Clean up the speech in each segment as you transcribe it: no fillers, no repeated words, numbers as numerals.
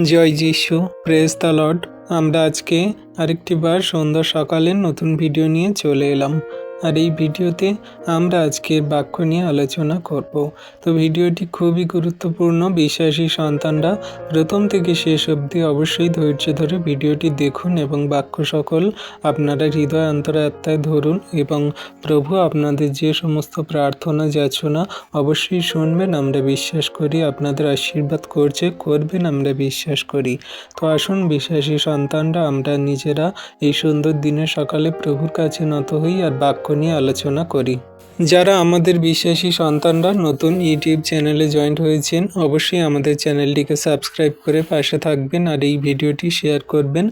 জয় যিশু, praise the Lord. আমরা আজকে আরেকটি বার সন্ধ্যা সকালের নতুন ভিডিও নিয়ে চলে এলাম। আর এই ভিডিওতে আমরা আজকে বাক্য নিয়ে আলোচনা করব। তো ভিডিওটি খুবই গুরুত্বপূর্ণ। বিশ্বাসী সন্তানরা প্রথম থেকে শেষ অবধি অবশ্যই ধৈর্য ধরে ভিডিওটি দেখুন এবং বাক্য সকল আপনারা হৃদয় অন্তরে আত্মায় ধরুন এবং প্রভু আপনাদের যে সমস্ত প্রার্থনা যাচনা অবশ্যই শুনবেন। আমরা বিশ্বাস করি আপনাদের আশীর্বাদ করবেন, আমরা বিশ্বাস করি। তো আসুন বিশ্বাসী সন্তানরা আমরা নিজেরা এই সুন্দর দিনের সকালে প্রভুর কাছে নত হই আর বাক্য নিয়ে আলোচনা করি। যারা আমাদের বিশ্বাসী সন্তানরা নতুন ইউটিউব চ্যানেলে জয়েন্ট হয়েছেন, অবশ্যই আমাদের চ্যানেলটিকে সাবস্ক্রাইব করে পাশে থাকবেন আর এই ভিডিওটি শেয়ার করবেন,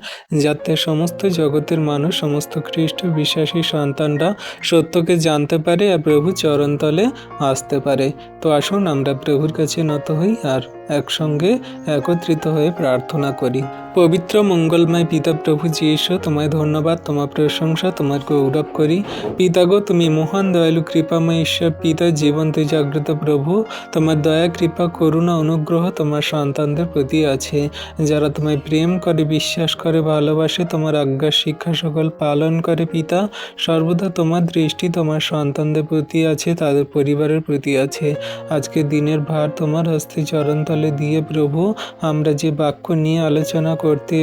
যাতে সমস্ত জগতের মানুষ, সমস্ত খ্রিস্ট বিশ্বাসী সন্তানরা সত্যকে জানতে পারে আর প্রভু চরণতলে আসতে পারে। তো আসুন আমরা প্রভুর কাছে নত হই আর একসঙ্গে একত্রিত হয়ে প্রার্থনা করি। পবিত্র মঙ্গলময় পিতা প্রভু যিশু, তোমায় ধন্যবাদ, তোমার প্রশংসা, তোমার গৌরব করি। পিতাগো, তুমি মহান দয়ালু কৃপাময় ঈশ্বর পিতা, জীবন্ত জাগ্রত প্রভু। তোমার দয়া, কৃপা, করুণা, অনুগ্রহ তোমার সন্তানদের প্রতি আছে, যারা তোমায় প্রেম করে, বিশ্বাস করে, ভালোবাসে, তোমার আজ্ঞা শিক্ষা সকল পালন করে। পিতা, সর্বদা তোমার দৃষ্টি তোমার সন্তানদের প্রতি আছে, তাদের পরিবারের প্রতি আছে। আজকে দিনের ভার তোমার হস্তে চরণতলে দিয়ে প্রভু, আমরা যে বাক্য নিয়ে আলোচনা করতে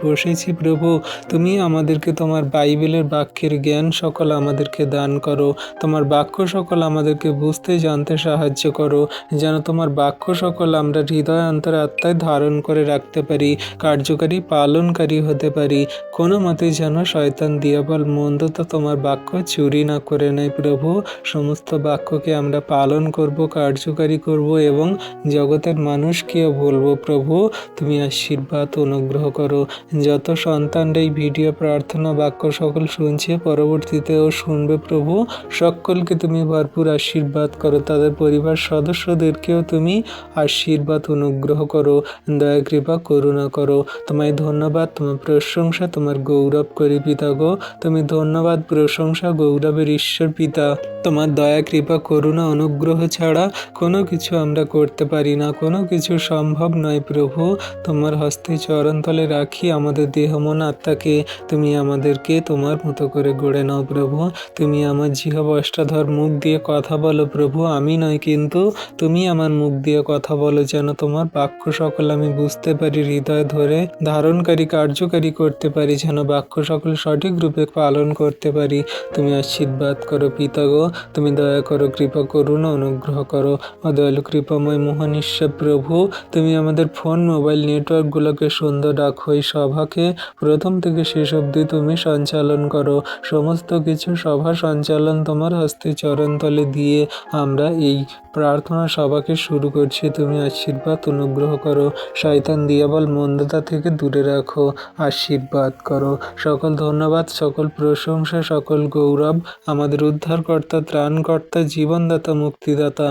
বসেছি প্রভু, তুমি আমাদেরকে তোমার বাইবেলের বাক্যের জ্ঞান সকল আমাদেরকে দান করো। তোমার বাক্য সকল আমাদেরকে বুঝতে জানতে সাহায্য করো, যেন তোমার বাক্য সকল আমরা হৃদয় অন্তরে আত্মায় ধারণ করে রাখতে পারি, কার্যকারী পালনকারী হতে পারি। কোনো মতে যেন শয়তান দিয়াবল মন্দতা তোমার বাক্য চুরি না করে নেয় প্রভু। সমস্ত বাক্যকে আমরা পালন করব, কার্যকারী করব এবং জগতের মানুষকেও বলবো প্রভু, তুমি আশীর্বাদ অনুগ্রহ করো। যত সন্তানরা এই ভিডিও প্রার্থনা বাক্য সকল শুনছে, পরবর্তীতেও শুনবে প্রভু, সকলকে তুমি ভরপুর আশীর্বাদ করো। তাদের পরিবার সদস্যদেরকেও তুমি আশীর্বাদ অনুগ্রহ করো, দয়া কৃপা করুণা করো। তোমায় ধন্যবাদ, তোমার প্রশংসা, তোমার গৌরব করি পিতা গো। তুমি ধন্যবাদ, প্রশংসা, গৌরবের ঈশ্বর পিতা। তোমার দয়া কৃপা করুণা অনুগ্রহ ছাড়া কোনো কিছু আমরা করতে পারি না, কোনো কিছু সম্ভব নয় প্রভু। তোমার হস্তে চরণতলে রাখি আমাদের দেহ মন আত্মাকে। তুমি আমাদেরকে তোমার মতো করে গড়ে নাও প্রভু। তুমি আমার জিহ্বা অষ্টাধর মুখ দিয়ে কথা বলো প্রভু, আমি নয় কিন্তু তুমি আমার মুখ দিয়ে কথা বলো, যেন তোমার বাক্য সকল আমি বুঝতে পারি, হৃদয় ধরে ধারণকারী কার্যকারী করতে পারি, যেন বাক্য সকল সঠিক রূপে পালন করতে পারি। তুমি আশীর্বাদ করো পিতা গো, তুমি দয়া করো, কৃপা করুণা অনুগ্রহ করো। দয়ালু কৃপাময় মহান ঈশ্বর প্রভু, তুমি আমাদের ফোন মোবাইল নেটওয়ার্কগুলোকে সুন্দর রাখো। এই সভাকে প্রথম থেকে শেষ অবধি তুমি সঞ্চালন করো। সমস্ত কিছু সভা সঞ্চালন তোমার হস্তে চরণতলে দিয়ে আমরা এই প্রার্থনা সভাকে শুরু করছি। তুমি আশীর্বাদ অনুগ্রহ করো, শয়তান দিয়াবল মন্দতা থেকে দূরে রাখো, আশীর্বাদ করো। সকল ধন্যবাদ, সকল প্রশংসা, সকল গৌরব আমাদের উদ্ধারকর্তা, ত্রাণকর্তা, জীবনদাতা, মুক্তিদাতা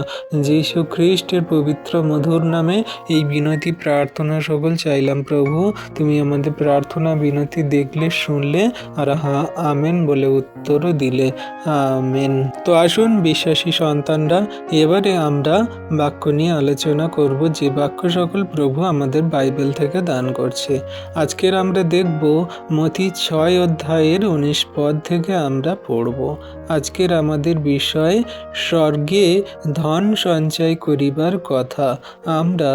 যীশু খ্রিস্টের পবিত্র মধুর নামে এই বিনতি প্রার্থনা সকল চাইলাম প্রভু। তুমি আমাদের প্রার্থনা বিনতি দেখলে, শুনলে আর হ্যাঁ আমেন বলে উত্তরও দিলে। আমেন। তো আসুন বিশ্বাসী সন্তানরা, এবারে আমরা বাক্য নিয়ে আলোচনা করব, যে বাক্য সকল প্রভু আমাদের বাইবেল থেকে দান করছে। আজকের আমরা দেখব মথি 6 অধ্যায়ের 19 পদ থেকে আমরা পড়ব। আজকের আমাদের বিষয় স্বর্গে ধন সঞ্চয় করিবার কথা। আমরা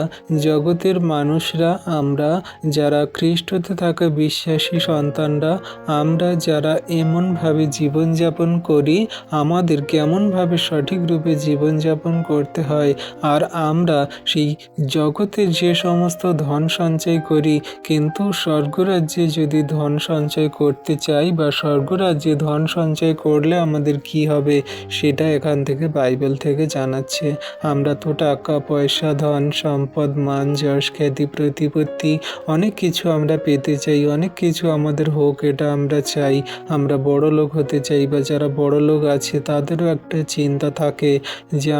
জগতের মানুষরা, আমরা যারা খ্রিস্টতে থাকা বিশ্বাসী সন্তানরা, আমরা যারা এমনভাবে জীবনযাপন করি, আমাদের কেমনভাবে সঠিক রূপে জীবনযাপন করতে হয়, আর আমরা সেই জগতে যে সমস্ত ধন সঞ্চয় করি, কিন্তু স্বর্গরাজ্যে যদি ধন সঞ্চয় করতে চাই বা স্বর্গরাজ্যে ধন সঞ্চয় করলে আমাদের কি হবে, সেটা এখান থেকে বাইবেল থেকে জানাচ্ছে। আমরা তো টাকা পয়সা, ধন সম্পদ, মান যশ, খ্যাতি, প্রতিপত্তি অনেক কিছু আমরা পেতে চাই, অনেক কিছু আমাদের হোক, এটা আমরা চাই। আমরা বড় লোক হতে চাই, বা যারা বড় লোক আছে তাদেরও একটা চিন্তা থাকে যে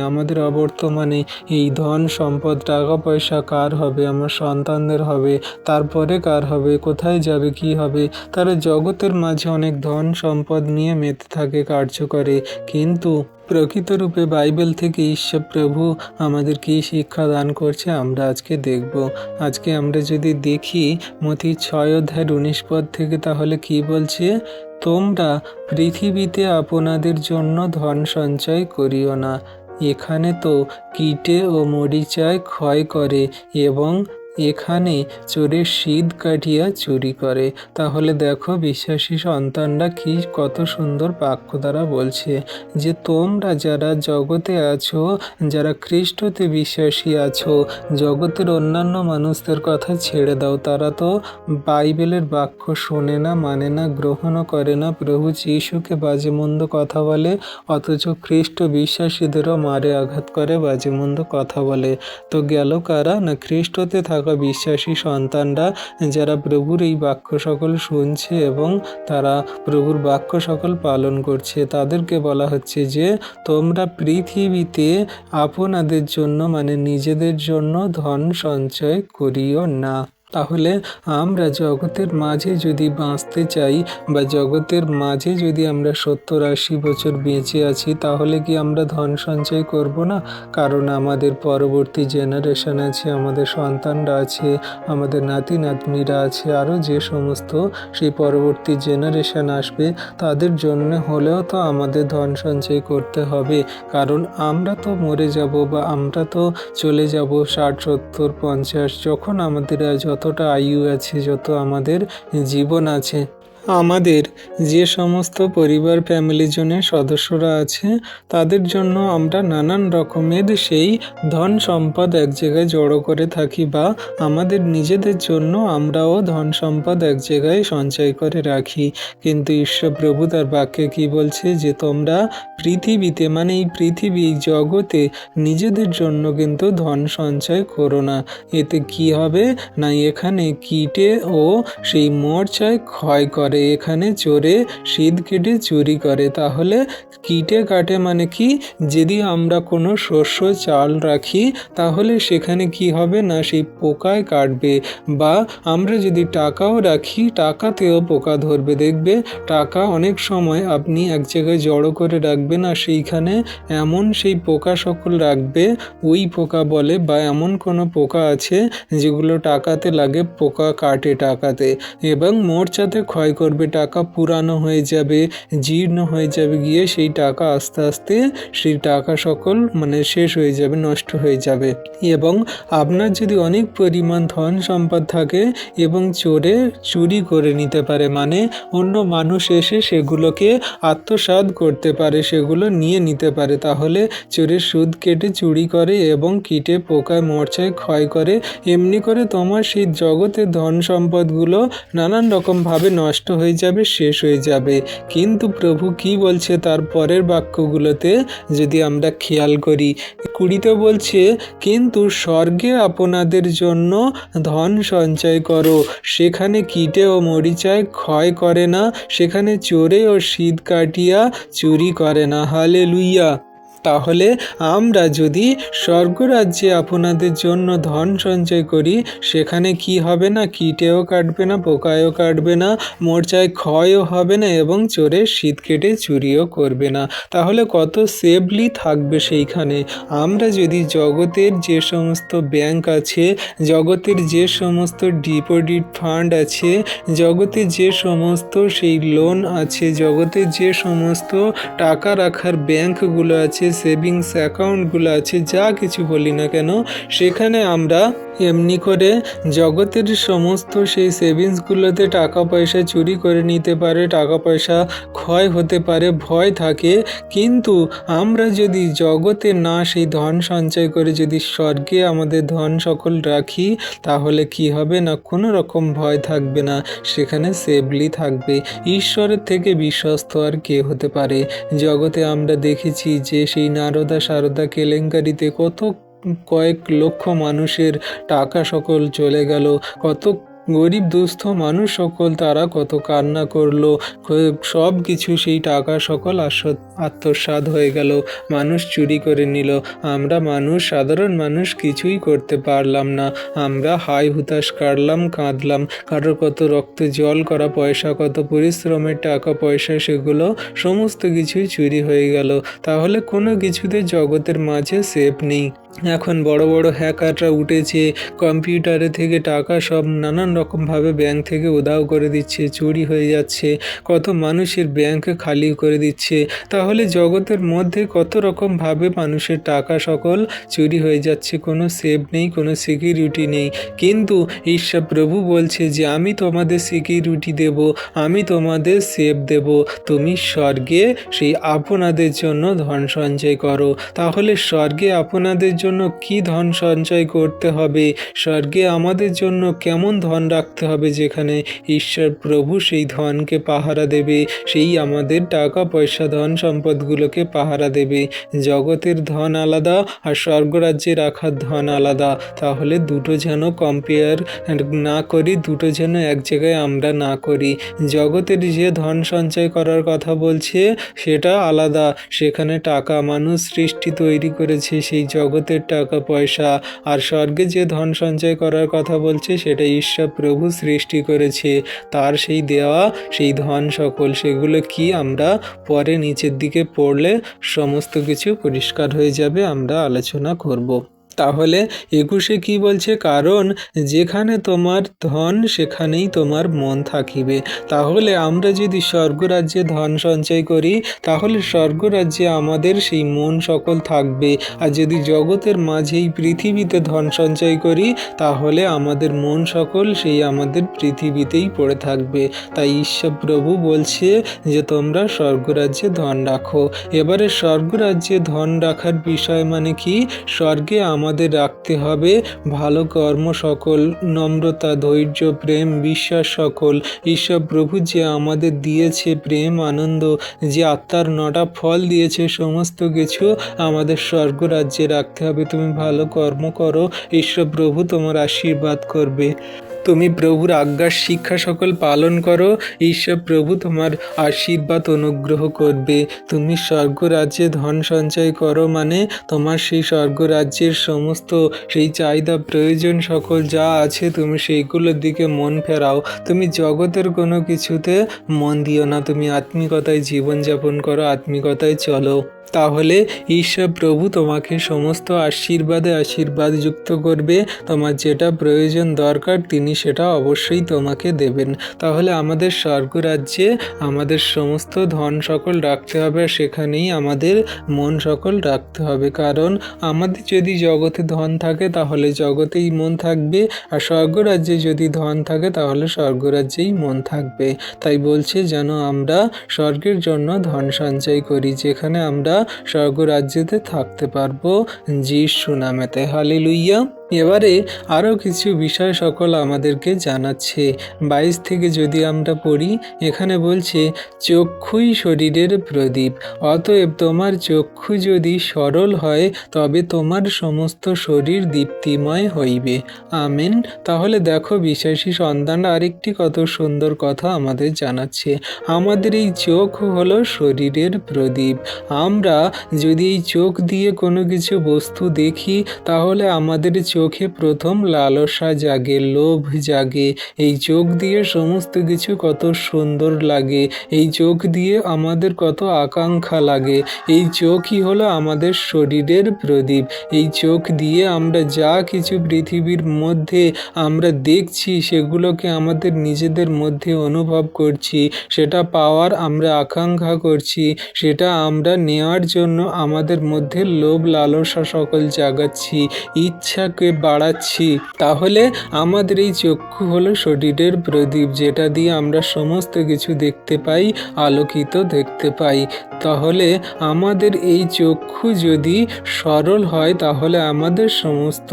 আমাদের অবর্তমানে এই ধন সম্পদ টাকা পয়সা কার হবে, আমার সন্তানদের হবে, তারপরে কার হবে, কোথায় যাবে, কি হবে। তারা জগতের মাঝে অনেক ধন সম্পদ নিয়ে মেতে থাকে, কার্য করে, কিন্তু প্রকৃতরূপে বাইবেল থেকে ঈশ্বর প্রভু আমাদের কি শিক্ষা দান করছে আমরা আজকে দেখব। আজকে আমরা যদি দেখি মথি 6:19 থেকে, তাহলে কি বলছে? তোমরা পৃথিবীতে আপনাদের জন্য ধন সঞ্চয় করিও না, এখানে তো কীটে ও মরিচায় ক্ষয় করে এবং এখানে চোরের শীদ কাটিয়া চুরি করে। তাহলে দেখো বিশ্বাসী সন্তানরা কি কত সুন্দর বাক্য দ্বারা বলছে যে তোমরা যারা জগতে আছো, যারা খ্রিস্টতে বিশ্বাসী আছো, জগতের অন্যান্য মানুষদের কথা ছেড়ে দাও। তারা তো বাইবেলের বাক্য শোনে না, মানে না, গ্রহণও করে না, প্রভু যিশুকে বাজে মন্দ কথা বলে, অথচ খ্রিস্ট বিশ্বাসীদেরও মারে আঘাত করে, বাজে মন্দ কথা বলে। তো গেল কারা? না খ্রিস্টতে থাকা বিশ্বাসী সন্তানরা, যারা প্রভুর এই বাক্য সকল শুনছে এবং তারা প্রভুর বাক্য সকল পালন করছে। তাদেরকে বলা হচ্ছে যে তোমরা পৃথিবীতে আপনাদের জন্য, মানে নিজেদের জন্য ধন সঞ্চয় করিও না। তাহলে আমরা জগতের মাঝে যদি বাঁচতে চাই বা জগতের মাঝে যদি আমরা 70-80 বছর বেঁচে আছি, তাহলে কি আমরা ধন সঞ্চয় করব না? কারণ আমাদের পরবর্তী জেনারেশন আছে, আমাদের সন্তানরা আছে, আমাদের নাতি নাতনিরা আছে, আরও যে সমস্ত সেই পরবর্তী জেনারেশন আসবে, তাদের জন্য হলেও তো আমাদের ধন সঞ্চয় করতে হবে। কারণ আমরা তো মরে যাব বা আমরা তো চলে যাব 60, 70, 50, যখন আমাদের যতটা আয়ু আছে, যত আমাদের জীবন আছে। আমাদের যে সমস্ত পরিবার ফ্যামিলিজনের সদস্যরা আছে, তাদের জন্য আমরা নানান রকমের সেই ধন সম্পদ এক জায়গায় জড়ো করে থাকি, বা আমাদের নিজেদের জন্য আমরাও ধন সম্পদ এক জায়গায় সঞ্চয় করে রাখি। কিন্তু ঈশ্বর প্রভু তার বাক্যে কি বলছে? যে তোমরা পৃথিবীতে, মানে এই পৃথিবী জগতে নিজেদের জন্য কিন্তু ধন সঞ্চয় করো না। এতে কি হবে? না এখানে কীটে ও সেই মরচায় ক্ষয় করে, এখানে চোরে শীদ কেটে চুরি করে। তাহলে কীটে কাটে মানে কি? যদি আমরা কোনো শস্য চাল রাখি, তাহলে সেখানে কি হবে? না সেই পোকায় কাটবে। বা আমরা যদি টাকাও রাখি, টাকাতেও পোকা ধরবে। দেখবে টাকা অনেক সময় আপনি এক জায়গায় জড়ো করে রাখবেন, আর সেইখানে এমন সেই পোকা সকল রাখবে, ওই পোকা বলে, বা এমন কোনো পোকা আছে যেগুলো টাকাতে লাগে, পোকা কাটে টাকাতে, এবং মোর্চাতে ক্ষয় করবে, টাকা পুরানো হয়ে যাবে, জীর্ণ হয়ে যাবে, গিয়ে সেই টাকা আস্তে আস্তে সেই টাকা সকল মানে শেষ হয়ে যাবে, নষ্ট হয়ে যাবে। এবং আপনার যদি অনেক পরিমাণ ধন সম্পদ থাকে এবং চোরে চুরি করে নিতে পারে, মানে অন্য মানুষ এসে সেগুলোকে আত্মসাৎ করতে পারে, সেগুলো নিয়ে নিতে পারে, তাহলে চোরের সুদ কেটে চুরি করে এবং কীটে পোকায় মরচায় ক্ষয় করে। এমনি করে তোমার সেই জগতের ধন সম্পদগুলো নানান রকমভাবে নষ্ট হয়ে যাবে, শেষ হয়ে যাবে। কিন্তু প্রভু কি বলছে তার পরের বাক্যগুলোতে যদি আমরা খেয়াল করি, 20 বলছে, কিন্তু স্বর্গে আপনাদের জন্য ধন সঞ্চয় করো, সেখানে কীটে ও মরিচায় ক্ষয় করে না, সেখানে চোরে ও শীদ কাটিয়া চুরি করে না। হালেলুইয়া। তাহলে আমরা যদি স্বর্গরাজ্যে আপনাদের জন্য ধন সঞ্চয় করি, সেখানে কি হবে না? কীটেও কাটবে না, পোকায়ও কাটবে না, মরচায় ক্ষয়ও হবে না, এবং চোরের শীত কেটে চুরিও করবে না। তাহলে কত সেফলি থাকবে সেইখানে। আমরা যদি জগতের যে সমস্ত ব্যাংক আছে, জগতের যে সমস্ত ডিপোজিট ফান্ড আছে, জগতে যে সমস্ত সেই লোন আছে, জগতে যে সমস্ত টাকা রাখার ব্যাংকগুলো আছে, সেভিংস অ্যাকাউন্টগুলো আছে, যা কিছু বলি না কেন, সেখানে আমরা এমনি করে জগতের সমস্ত সেই সেভিংসগুলোতে টাকা পয়সা চুরি করে নিতে পারে, টাকা পয়সা ক্ষয় হতে পারে, ভয় থাকে। কিন্তু আমরা যদি জগতে না সেই ধন সঞ্চয় করে যদি স্বর্গে আমাদের ধন সকল রাখি, তাহলে কি হবে না? কোনো রকম ভয় থাকবে না, সেখানে সেফলি থাকবে। ঈশ্বরের থেকে বিশ্বস্ত আর কে হতে পারে? জগতে আমরা দেখেছি যে সেই নারদা সারদা কেলেঙ্কারিতে কত কয়েক লক্ষ মানুষের টাকা সকল চলে গেল, কত গরিব দুস্থ মানুষ সকল তারা কত কান্না করলো, সব কিছু সেই টাকা সকল আত্মসাৎ হয়ে গেল, মানুষ চুরি করে নিল। আমরা মানুষ, সাধারণ মানুষ কিছুই করতে পারলাম না। আমরা হাই হুতাশ কাটলাম, কাঁদলাম, কারোর কত রক্ত জল করা পয়সা, কত পরিশ্রমের টাকা পয়সা, সেগুলো সমস্ত কিছুই চুরি হয়ে গেল। তাহলে কোনো কিছুতে জগতের মাঝে সেফ নেই। এখন বড় বড় হ্যাকাররা উঠেছে, কম্পিউটারে থেকে টাকা সব নানান রকমভাবে ব্যাংক থেকে উধাও করে দিচ্ছে, চুরি হয়ে যাচ্ছে, কত মানুষের ব্যাংক খালি করে দিচ্ছে। তাহলে জগতের মধ্যে কত রকমভাবে মানুষের টাকা সকল চুরি হয়ে যাচ্ছে, কোনো সেফ নেই, কোনো সিকিউরিটি নেই। কিন্তু ঈশ্বর প্রভু বলছে যে আমি তোমাদের সিকিউরিটি দেব, আমি তোমাদের সেফ দেব। তুমি স্বর্গে সেই আপনাদের জন্য ধন সঞ্চয় করো। তাহলে স্বর্গে আপনাদের জন্য কি ধন সঞ্চয় করতে হবে, স্বর্গে আমাদের জন্য কেমন ধন রাখতে হবে, যেখানে ঈশ্বর প্রভু সেই ধনকে পাহারা দেবে, সেই আমাদের টাকা পয়সা ধন সম্পদগুলোকে পাহারা দেবে। জগতের ধন আলাদা আর স্বর্গরাজ্যে রাখার ধন আলাদা। তাহলে দুটো যেন কম্পেয়ার না করি, দুটো যেন এক জায়গায় আমরা না করি। জগতের যে ধন সঞ্চয় করার কথা বলছে সেটা আলাদা, সেখানে টাকা মানুষ সৃষ্টি তৈরি করেছে, সেই জগতের টাকা পয়সা। আর স্বর্গে যে ধন সঞ্চয় করার কথা বলছে সেটা ঈশ্বর প্রভু সৃষ্টি করেছে, তার সেই দেওয়া সেই ধন সকল। সেগুলো কি আমরা পরে নিচের দিকে পড়লে সমস্ত কিছু পরিষ্কার হয়ে যাবে, আমরা আলোচনা করব। তাহলে 21 কি বলছে, কারণ যেখানে তোমার ধন সেখানেই তোমার মন থাকিবে। তাহলে আমরা যদি স্বর্গরাজ্যে ধন সঞ্চয় করি তাহলে স্বর্গরাজ্যে আমাদের সেই মন সকল থাকবে। আর যদি জগতের মাঝেই পৃথিবীতে ধন সঞ্চয় করি তাহলে আমাদের মন সকল সেই আমাদের পৃথিবীতেই পড়ে থাকবে। তাই ঈশ্বর প্রভু বলছে যে তোমরা স্বর্গরাজ্যে ধন রাখো। এবারে স্বর্গরাজ্যে ধন রাখার বিষয় মানে কি, স্বর্গে আমাদের রাখতে হবে ভালো কর্ম সকল, নম্রতা, ধৈর্য, প্রেম, বিশ্বাস সকল। ঈশ্বর প্রভু যে আমাদের দিয়েছে প্রেম, আনন্দ, যে আত্মার 9টা ফল দিয়েছে, সমস্ত কিছু আমাদের স্বর্গরাজ্যে রাখতে হবে। তুমি ভালো কর্ম করো, ঈশ্বর প্রভু তোমার আশীর্বাদ করবে। তুমি প্রভুর আজ্ঞার শিক্ষা সকল পালন করো, ঈশ্বর প্রভু তোমার আশীর্বাদ অনুগ্রহ করবে। তুমি স্বর্গরাজ্যে ধন সঞ্চয় করো মানে তোমার সেই স্বর্গরাজ্যের সমস্ত সেই চাহিদা প্রয়োজন সকল যা আছে তুমি সেইগুলোর দিকে মন ফেরাও। তুমি জগতের কোনো কিছুতে মন দিও না, তুমি আত্মিকতায় জীবনযাপন করো, আত্মিকতায় চলো। তাহলে ঈশ্বর প্রভু তোমাকে সমস্ত আশীর্বাদে আশীর্বাদ যুক্ত করবে। তোমার যেটা প্রয়োজন দরকার তিনি সেটা অবশ্যই তোমাকে দেবেন। তাহলে আমাদের স্বর্গরাজ্যে আমাদের সমস্ত ধন সকল রাখতে হবে, আর সেখানেই আমাদের মন সকল রাখতে হবে। কারণ আমাদের যদি জগতে ধন থাকে তাহলে জগতেই মন থাকবে, আর স্বর্গরাজ্যে যদি ধন থাকে তাহলে স্বর্গরাজ্যেই মন থাকবে। তাই বলছে যেন আমরা স্বর্গের জন্য ধন সঞ্চয় করি, যেখানে আমরা স্বর্গরাজ্যেতে থাকতে পারবো যিশু নামেতে। হালেলুইয়া। এবারে আরও কিছু বিষয় সকল আমাদেরকে জানাচ্ছে। 22 থেকে যদি আমরা পড়ি, এখানে বলছে চক্ষুই শরীরের প্রদীপ, অতএব তোমার চক্ষু যদি সরল হয় তবে তোমার সমস্ত শরীর দীপ্তিময় হইবে। আমেন। তাহলে দেখো বিশ্বাসী সন্তান আরেকটি কত সুন্দর কথা আমাদের জানাচ্ছে। আমাদের এই চোখ হলো শরীরের প্রদীপ। আমরা যদি এই চোখ দিয়ে কোনো কিছু বস্তু দেখি তাহলে আমাদের চোখে প্রথম লালসা জাগে, লোভ জাগে। এই চোখ দিয়ে সমস্ত কিছু কত সুন্দর লাগে, এই চোখ দিয়ে আমাদের কত আকাঙ্ক্ষা লাগে। এই চোখই হলো আমাদের শরীরের প্রদীপ। এই চোখ দিয়ে আমরা যা কিছু পৃথিবীর মধ্যে আমরা দেখছি সেগুলোকে আমাদের নিজেদের মধ্যে অনুভব করছি, সেটা পাওয়ার আমরা আকাঙ্ক্ষা করছি, সেটা আমরা নেওয়ার জন্য আমাদের মধ্যে লোভ লালসা সকল জাগাচ্ছি, ইচ্ছাকে বাড়াচ্ছি। তাহলে আমাদের এই চক্ষু হলো শরীরের প্রদীপ, যেটা দিয়ে আমরা সমস্ত কিছু দেখতে পাই, আলোকিত দেখতে পাই। তাহলে আমাদের এই চক্ষু যদি সরল হয় তাহলে আমাদের সমস্ত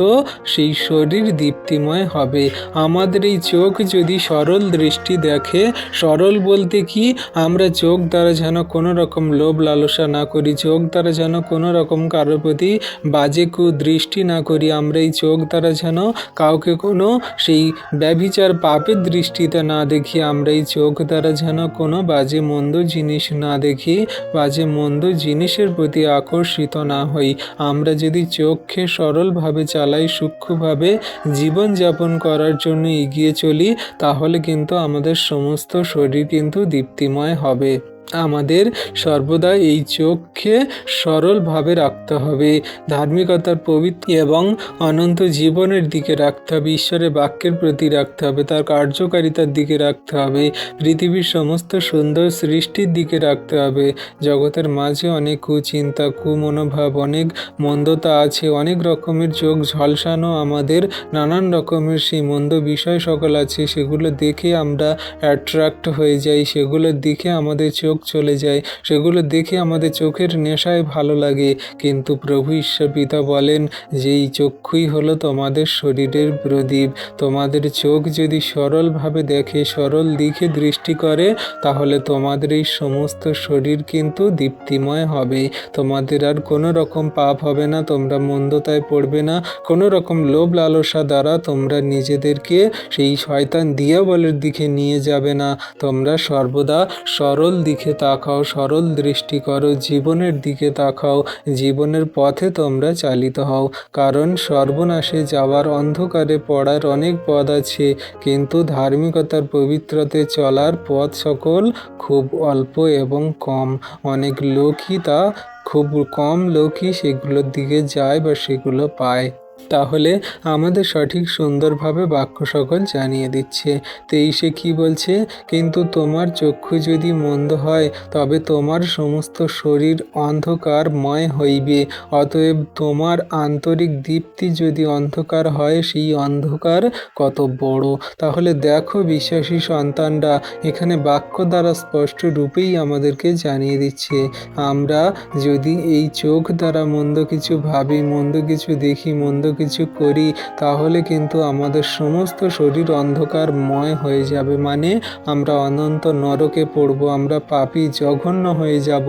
সেই শরীর দীপ্তিময় হবে। আমাদের এই চোখ যদি সরল দৃষ্টি দেখে, সরল বলতে কি, আমরা চোখ দ্বারা যেন কোনো রকম লোভ লালসা না করি, চোখ দ্বারা যেন কোনো রকম কারোর প্রতি বাজে কুদৃষ্টি না করি। আমরা এই চোখ দ্বারা যেন কাউকে কোনো সেই ব্যভিচার পাপের দৃষ্টিতে না দেখি, আমরা এই চোখ দ্বারা যেন কোনো বাজে মন্দ জিনিস না দেখি, বাজে মন্দ জিনিসের প্রতি আকর্ষিত না হই। আমরা যদি চোখকে সরলভাবে চালাই, সূক্ষ্মভাবে জীবনযাপন করার জন্য এগিয়ে চলি, তাহলে কিন্তু আমাদের সমস্ত শরীর কিন্তু দীপ্তিময় হবে। আমাদের সর্বদা এই চোখকে সরলভাবে রাখতে হবে, ধার্মিকতার পবিত্র এবং অনন্ত জীবনের দিকে রাখতে হবে, ঈশ্বরের বাক্যের প্রতি রাখতে হবে, তার কার্যকারিতার দিকে রাখতে হবে, পৃথিবীর সমস্ত সুন্দর সৃষ্টির দিকে রাখতে হবে। জগতের মাঝে অনেক কুচিন্তা, কুমনোভাব, অনেক মন্দতা আছে, অনেক রকমের চোখ ঝলসানো, আমাদের নানান রকমের সেই মন্দ বিষয় সকল আছে, সেগুলো দেখে আমরা অ্যাট্রাক্ট হয়ে যাই, সেগুলো দেখে আমাদের চোখ চলে যায়, সেগুলো দেখে আমাদের চোখের নেশায় ভালো লাগে। কিন্তু প্রভু ঈশ্বর পিতা বলেন যে এই চক্ষুই হলো তোমাদের শরীরের প্রদীপ। তোমাদের চোখ যদি সরলভাবে দেখে, সরল দিকে দৃষ্টি করে, তাহলে তোমাদের এই সমস্ত শরীর কিন্তু দীপ্তিময় হবে। তোমাদের আর কোনো রকম পাপ হবে না, তোমরা মন্দতায় পড়বে না, কোনো রকম লোভ লালসা দ্বারা তোমরা নিজেদেরকে সেই শয়তান দিয়াবলের দিকে নিয়ে যাবে না। তোমরা সর্বদা সরল দিকে তাকাও, সরল দৃষ্টি করো, জীবনের দিকে তাকাও, জীবনের পথে তোমরা চালিত হও। কারণ সর্বনাশে যাওয়ার, অন্ধকারে পড়ার অনেক পথ আছে, কিন্তু ধার্মিকতার পবিত্রতে চলার পথ সকল খুব অল্প এবং কম। অনেক লোকই তা খুব কম লোকই সেগুলোর দিকে যায় বা সেগুলো পায়। তাহলে আমাদের সঠিক সুন্দরভাবে বাক্য সকল জানিয়ে দিচ্ছে। 23 কি বলছে? কিন্তু তোমার চক্ষু যদি মন্দ হয়, তবে তোমার সমস্ত শরীর অন্ধকারময় হইবে। অতএব তোমার আন্তরিক দীপ্তি যদি অন্ধকার হয়, সেই অন্ধকার কত বড়। তাহলে দেখো বিশ্বাসী সন্তানরা, এখানে বাক্য দ্বারা স্পষ্ট রূপেই আমাদেরকে জানিয়ে দিচ্ছে, আমরা যদি এই চোখ দ্বারা মন্দ কিছু ভাবি, মন্দ কিছু দেখি, মন্দ কিছু করি, তাহলে কিন্তু আমাদের সমস্ত শরীর অন্ধকারময় হয়ে যাবে। মানে আমরা অনন্ত নরকে পড়ব, আমরা পাপী জঘন্য হয়ে যাব।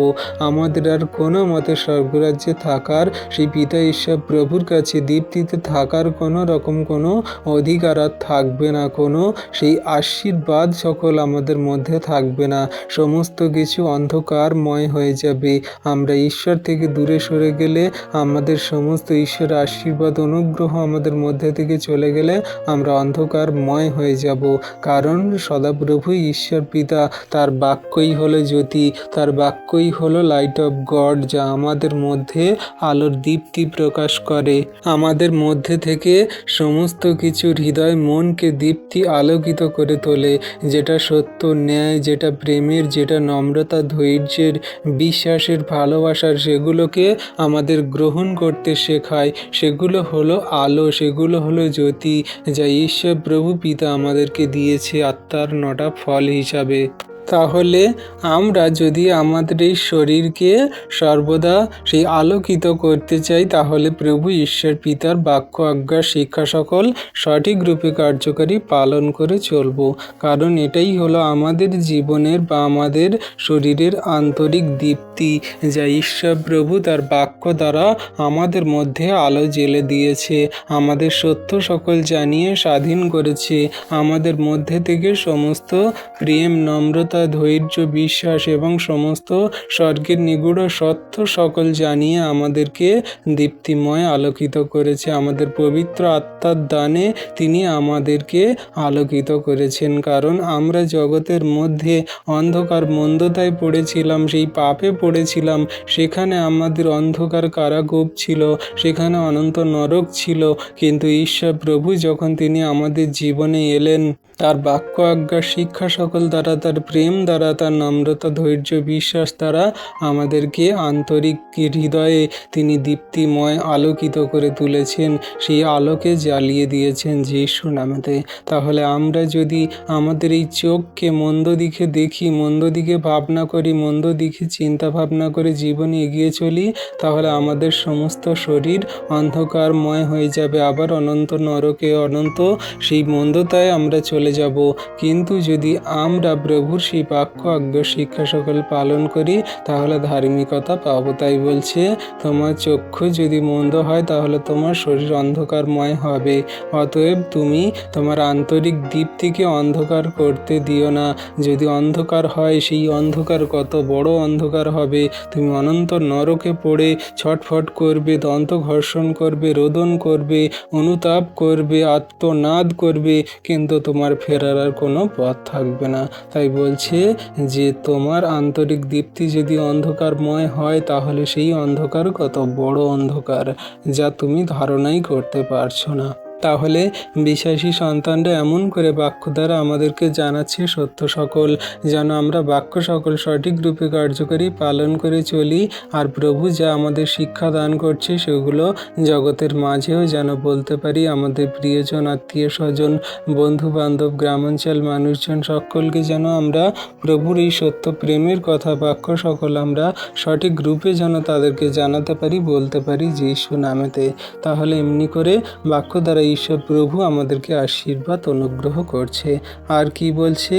আমাদের আর কোনো মতে স্বর্গরাজ্যে থাকার, সেই পিতা ঈশ্বর প্রভুর কাছে দীপ্তিতে থাকার কোনো রকম কোনো অধিকার আর থাকবে না, কোনো সেই আশীর্বাদ সকল আমাদের মধ্যে থাকবে না। সমস্ত কিছু অন্ধকারময় হয়ে যাবে। আমরা ঈশ্বর থেকে দূরে সরে গেলে, আমাদের সমস্ত ঈশ্বরের আশীর্বাদ অনুগ্রহ আমাদের মধ্যে থেকে চলে গেলে আমরা অন্ধকারময় হয়ে যাব। কারণ সদাপ্রভু ঈশ্বর পিতা, তার বাক্যই হলো জ্যোতি, তার বাক্যই হলো লাইট অফ গড, যা আমাদের মধ্যে আলোর দীপ্তি প্রকাশ করে, আমাদের মধ্যে থেকে সমস্ত কিছু হৃদয় মনকে দীপ্তি আলোকিত করে তোলে। যেটা সত্য, ন্যায়, যেটা প্রেমের, যেটা নম্রতা, ধৈর্যের, বিশ্বাসের, ভালোবাসার, সেগুলোকে আমাদের গ্রহণ করতে শেখায়। সেগুলো হলো আলো, সেগুলো হলো জ্যোতি, যা ঈশ্বর প্রভু পিতা আমাদেরকে দিয়েছে আত্মার 9টা ফল হিসাবে। তাহলে আমরা যদি আমাদের এই শরীরকে সর্বদা সেই আলোকিত করতে চাই, তাহলে প্রভু ঈশ্বর পিতার বাক্য, আজ্ঞা, শিক্ষা সকল সঠিক রূপে কার্যকারী পালন করে চলব। কারণ এটাই হলো আমাদের জীবনের বা আমাদের শরীরের আন্তরিক দীপ্তি, যা ঈশ্বর প্রভু তার বাক্য দ্বারা আমাদের মধ্যে আলো জ্বেলে দিয়েছে, আমাদের সত্য সকল জানিয়ে স্বাধীন করেছে, আমাদের মধ্যে থেকে সমস্ত প্রেম, নম্রতা, ধৈর্য, বিশ্বাস এবং সমস্ত স্বর্গের নিগূঢ় সত্য সকল জানিয়ে আমাদেরকে দীপ্তিময় আলোকিত করেছে। আমাদের পবিত্র আত্মার দানে তিনি আমাদেরকে আলোকিত করেছেন। কারণ আমরা জগতের মধ্যে অন্ধকার মন্দতায় পড়েছিলাম, সেই পাপে পড়েছিলাম, সেখানে আমাদের অন্ধকার কারাগার ছিল, সেখানে অনন্ত নরক ছিল। কিন্তু ঈশ্বর প্রভু যখন তিনি আমাদের জীবনে এলেন, তার বাক্য, আজ্ঞা, শিক্ষা সকল দ্বারা, তার প্রেম দ্বারা, তার নম্রতা, ধৈর্য, বিশ্বাস দ্বারা আমাদেরকে আন্তরিক হৃদয়ে তিনি দীপ্তিময় আলোকিত করে তুলেছেন, সেই আলোকে জ্বালিয়ে দিয়েছেন যিশু নামেতে। তাহলে আমরা যদি আমাদের এই চোখকে মন্দ দিকে দেখি, মন্দ দিকে ভাবনা করি, মন্দ দিকে চিন্তা ভাবনা করে জীবনে এগিয়ে চলি, তাহলে আমাদের সমস্ত শরীর অন্ধকারময় হয়ে যাবে, আবার অনন্ত নরকে, অনন্ত সেই মন্দতায় আমরা চলে যাব। কিন্তু যদি আমরা প্রভুর সেই বিশ্বাসী বাক্য আজ্ঞা শিক্ষা সকল পালন করি তাহলে ধার্মিকতা পাবো। তাই বলছে তোমার চক্ষু যদি মন্দ হয় তাহলে তোমার শরীর অন্ধকারময় হবে। অতএব তুমি তোমার আন্তরিক দীপ্তিকে অন্ধকার করতে দিও না। যদি অন্ধকার হয় সেই অন্ধকার কত বড় অন্ধকার হবে, তুমি অনন্ত নরকে পড়ে ছটফট করবে, দন্ত ঘর্ষণ করবে, রোদন করবে, অনুতাপ করবে, আত্মনাদ করবে, কিন্তু তোমার ফেরার আর কোনো পথ থাকবে না। তাই বলছে যে তোমার আন্তরিক দীপ্তি যদি অন্ধকারময় হয় তাহলে সেই অন্ধকার কত বড় অন্ধকার যা তুমি ধারণাই করতে পারছো না। তাহলে বিশ্বাসী সন্তানরা এমন করে বাক্য দ্বারা আমাদেরকে জানাচ্ছে সত্য সকল, যেন আমরা বাক্য সকল সঠিক রূপে কার্যকরী পালন করে চলি। আর প্রভু যা আমাদের শিক্ষা দান করছে সেগুলো জগতের মাঝেও যেন বলতে পারি। আমাদের প্রিয়জন, আত্মীয় স্বজন, বন্ধু বান্ধব, গ্রামাঞ্চল মানুষজন সকলকে যেন আমরা প্রভুর এই সত্য প্রেমের কথা বাক্য সকল আমরা সঠিক রূপে যেন তাদেরকে জানাতে পারি, বলতে পারি যিশু নামেতে। তাহলে এমনি করে বাক্য দ্বারা ঈশ্বর প্রভু আমাদেরকে আশীর্বাদ অনুগ্রহ করছে। আর কি বলছে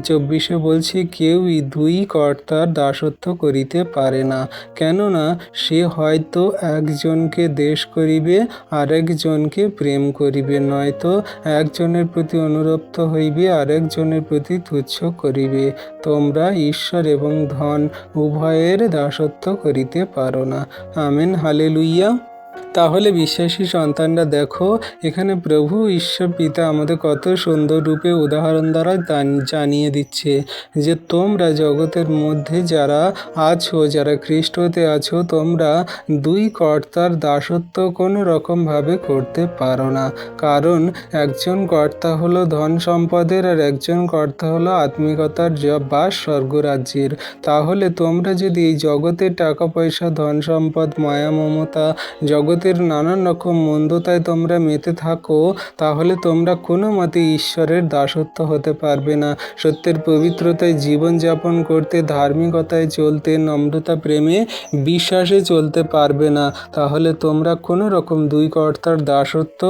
24 বলছে, কেউই দুই কর্তার দাসত্ব করিতে পারে না, কেননা সে হয়তো একজনকে দেশ করিবে আর একজনকে প্রেম করিবে, নয়তো একজনের প্রতি অনুরক্ত হইবে আর একজনের প্রতি তুচ্ছ করিবে। তোমরা ঈশ্বর এবং ধন উভয়ের দাসত্ব করিতে পারো না। Amen, hallelujah. তাহলে বিশ্বাসী সন্তানরা দেখো এখানে প্রভু ঈশ্বর পিতা আমাদের কত সুন্দর রূপে উদাহরণ দ্বারা জানিয়ে দিচ্ছে যে তোমরা জগতের মধ্যে যারা আছো, যারা খ্রিস্টতে আছো, তোমরা দুই কর্তার দাসত্ব কোনো রকমভাবে করতে পারো না। কারণ একজন কর্তা হলো ধন সম্পদের আর একজন কর্তা হলো আত্মিকতার বা স্বর্গরাজ্যের। তাহলে তোমরা যদি এই জগতের টাকা পয়সা, ধন সম্পদ, মায়া মমতা, জগতের নানান রকম মন্দতায় তোমরা মেতে থাকো, তাহলে তোমরা কোনো মতে ঈশ্বরের দাসত্ব হতে পারবে না। সত্যের পবিত্রতায় জীবনযাপন করতে, ধার্মিকতায় চলতে, নম্রতা, প্রেমে, বিশ্বাসে চলতে পারবে না। তাহলে তোমরা কোনো রকম দুই কর্তার দাসত্ব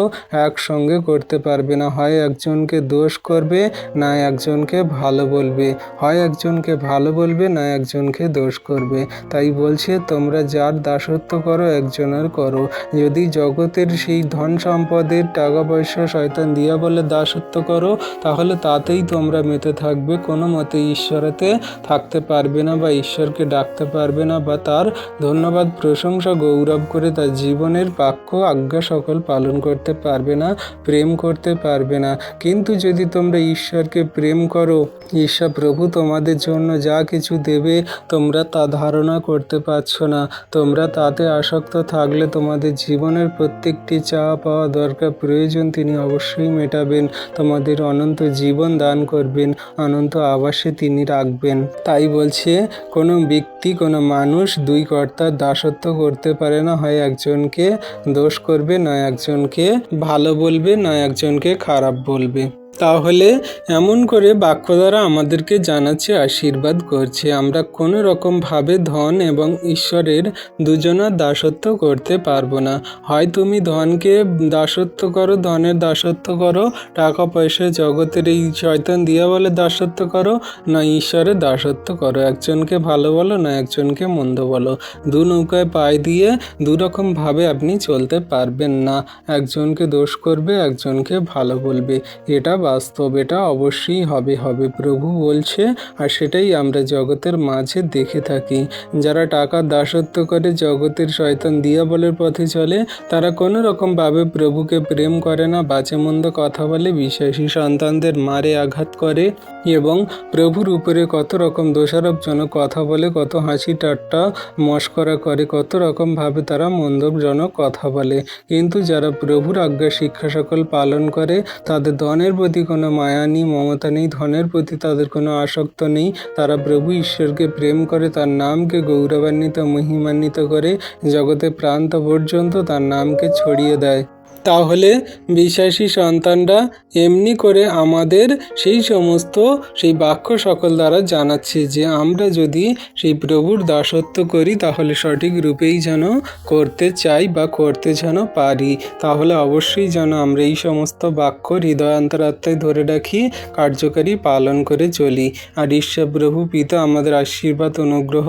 একসঙ্গে করতে পারবে না। হয় একজনকে দোষ করবে, না একজনকে ভালো বলবে, হয় একজনকে ভালো বলবে, না একজনকে দোষ করবে। তাই বলছে তোমরা যার দাসত্ব করো একজনের করো। যদি জগতের সেই ধন সম্পদের, টাকা পয়সা, শয়তান দিয়া বলে দাসত্ব করো, তাহলে তাতেই তোমরা মেতে থাকবে, কোনো মতে ঈশ্বরেতে থাকতে পারবে না বা ঈশ্বরকে ডাকতে পারবে না বা তার ধন্যবাদ, প্রশংসা, গৌরব করে তার জীবনের বাক্য আজ্ঞা সকল পালন করতে পারবে না, প্রেম করতে পারবে না। কিন্তু যদি তোমরা ঈশ্বরকে প্রেম করো, ঈশ্বর প্রভু তোমাদের জন্য যা কিছু দেবে তোমরা তা ধারণা করতে পারছো না। তোমরা তাতে আসক্ত থাকলে তোমাদের জীবনের প্রত্যেকটি চাওয়া পাওয়া, দরকার, প্রয়োজন তিনি অবশ্যই মেটাবেন, তোমাদের অনন্ত জীবন দান করবেন, অনন্ত আবাসে তিনি রাখবেন। তাই বলছে কোনো ব্যক্তি, কোনো মানুষ দুই কর্তার দাসত্ব করতে পারে না। হয় একজনকে দোষ করবে, নয় একজনকে ভালো বলবে, নয় একজনকে খারাপ বলবে। তাহলে এমন করে বাক্য দ্বারা আমাদেরকে জানাচ্ছে, আশীর্বাদ করছে আমরা কোনো রকমভাবে ধন এবং ঈশ্বরের দুজনার দাসত্ব করতে পারবো না। হয় তুমি ধনকে দাসত্ব করো, ধনের দাসত্ব করো, টাকা পয়সা, জগতের এই শয়তান দিয়া বলে দাসত্ব করো, না ঈশ্বরের দাসত্ব করো। একজনকে ভালো বলো, না একজনকে মন্দ বলো। দু নৌকায় পায়ে দিয়ে দুরকমভাবে আপনি চলতে পারবেন না। একজনকে দোষ করবে, একজনকে ভালো বলবে, এটা বাস্তব, এটা অবশ্যই হবে প্রভু বলছে। আর সেটাই আমরা জগতের মাঝে দেখে থাকি। যারা টাকার দাসত্ব করে, জগতের শয়তান দিয়াবলের পথে চলে, তারা কোনো রকমভাবে প্রভুকে প্রেম করে না, বাজে মন্দ কথা বলে, বিশ্বাসী সন্তানদের মারে, আঘাত করে এবং প্রভুর উপরে কত রকম দোষারোপজনক কথা বলে, কত হাসি ঠাট্টা মস্করা করে, কত রকমভাবে তারা মন্দজনক কথা বলে। কিন্তু যারা প্রভুর আজ্ঞা শিক্ষা সকল পালন করে, তাদের ধনের প্রতি কোনো মায়া নেই, মমতা নেই, ধনের প্রতি তাদের কোনো আসক্ত নেই। তারা প্রভু ঈশ্বরকে প্রেম করে, তার নামকে গৌরবান্বিত, মহিমান্বিত করে, জগতে প্রান্ত পর্যন্ত তার নামকে ছড়িয়ে দেয়। তাহলে বিশ্বাসী সন্তানরা এমনি করে আমাদের সেই বাক্য সকল দ্বারা জানাচ্ছে যে আমরা যদি সেই প্রভুর দাসত্ব করি তাহলে সঠিক রূপেই যেন করতে চাই বা করতে যেন পারি। তাহলে অবশ্যই যেন আমরা এই সমস্ত বাক্য হৃদয়ান্তরাত্মায় ধরে রাখি, কার্যকারী পালন করে চলি। আর ঈশ্বর প্রভু পিতা আমাদের আশীর্বাদ অনুগ্রহ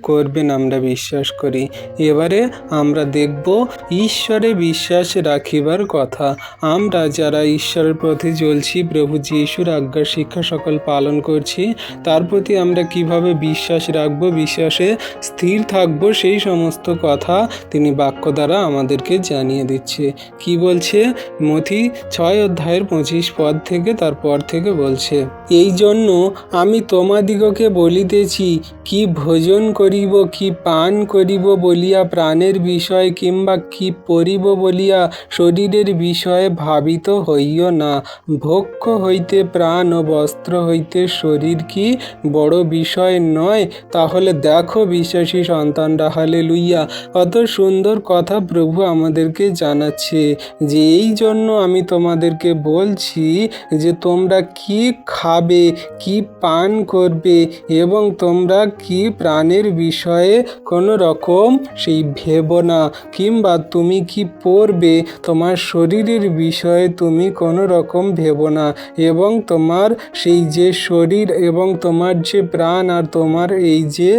করবেন আমরা বিশ্বাস করি। এবারে আমরা দেখব ঈশ্বরে বিশ্বাস রাখিবার কথা। আমরা যারা ঈশ্বরের পথে চলছি, প্রভু যিশুর আজ্ঞা শিক্ষা সকল পালন করছি, তার প্রতি আমরা কিভাবে বিশ্বাস রাখবো, বিশ্বাসে স্থির থাকবো, সেই সমস্ত কথা তিনি বাক্য দ্বারা আমাদেরকে জানিয়ে দিচ্ছে। কি বলছে? মথি 6:25 পদ থেকে তারপর থেকে বলছে, এই জন্য আমি তোমাদিগকে বলিতেছি, কি ভোজন করিব কি পান করিব বলিয়া প্রাণের বিষয় কিংবা কি পরিব বলিয়া শরীরের বিষয়ে ভাবিত হইও না। ভক্ষ্য হইতে প্রাণ ও বস্ত্র হইতে শরীর কি বড় বিষয় নয়? তাহলে দেখো বিশ্বাসী সন্তানরা, হালেলুইয়া, কত সুন্দর কথা প্রভু আমাদেরকে জানাচ্ছে যে এই জন্য আমি তোমাদেরকে বলছি যে তোমরা কি খাবে, কি পান করবে এবং তোমরা কি প্রাণের বিষয়ে কোনো রকম সেই ভেবো না, কিংবা তুমি কি পরবে তোমার শরীরের বিষয়ে তুমি কোনো রকম ভেবো না। এবং তোমার সেই যে শরীর এবং তোমার যে প্রাণ আর তোমার এই যে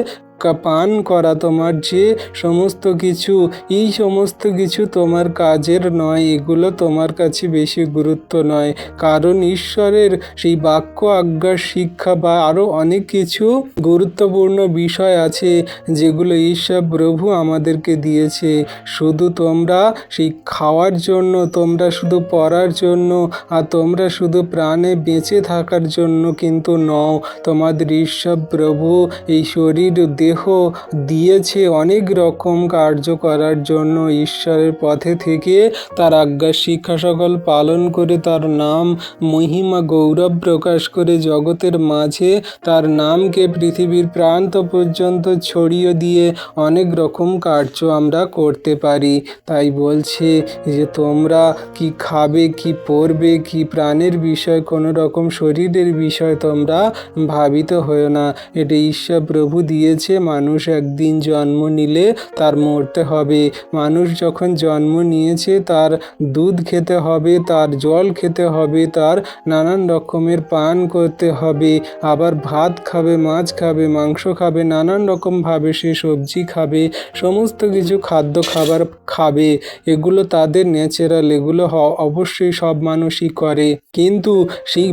পান করা, তোমার যে সমস্ত কিছু, এই সমস্ত কিছু তোমার কাজের নয়, এগুলো তোমার কাছে বেশি গুরুত্ব নয়। কারণ ঈশ্বরের সেই বাক্য আজ্ঞার শিক্ষা বা আরও অনেক কিছু গুরুত্বপূর্ণ বিষয় আছে যেগুলো ঈশ্বর প্রভু আমাদেরকে দিয়েছে। শুধু তোমরা সেই খাওয়ার জন্য, তোমরা শুধু পড়ার জন্য আর তোমরা শুধু প্রাণে বেঁচে থাকার জন্য কিন্তু নও। তোমাদের ঈশ্বর প্রভু এই শরীর দেহ দিয়েছে অনেক রকম কার্য করার জন্য। ঈশ্বরের পথে থেকে তার আজ্ঞা শিক্ষা সকল পালন করে তার নাম মহিমা গৌরব প্রকাশ করে জগতের মাঝে তার নামকে পৃথিবীর প্রান্ত পর্যন্ত ছড়িয়ে দিয়ে অনেক রকম কার্য আমরা করতে পারি। তাই বলছে যে তোমরা কি খাবে, কি পরবে, কি প্রাণের বিষয়, কোনো রকম শরীরের বিষয় তোমরা ভাবিত হয়েও না। এটা ঈশ্বর প্রভু দিয়েছে। মানুষ একদিন জন্ম নিলে তার মরতে হবে। মানুষ যখন জন্ম নিয়েছে তার দুধ খেতে হবে, তার জল খেতে হবে, তার নানান রকমের পান করতে হবে, আবার ভাত খাবে, মাছ খাবে, মাংস খাবে, নানান রকমভাবে সে সবজি খাবে, সমস্ত কিছু খাদ্য খাবার খাবে। এগুলো তাদের ন্যাচারাল, এগুলো অবশ্যই সব মানুষই করে। কিন্তু সেই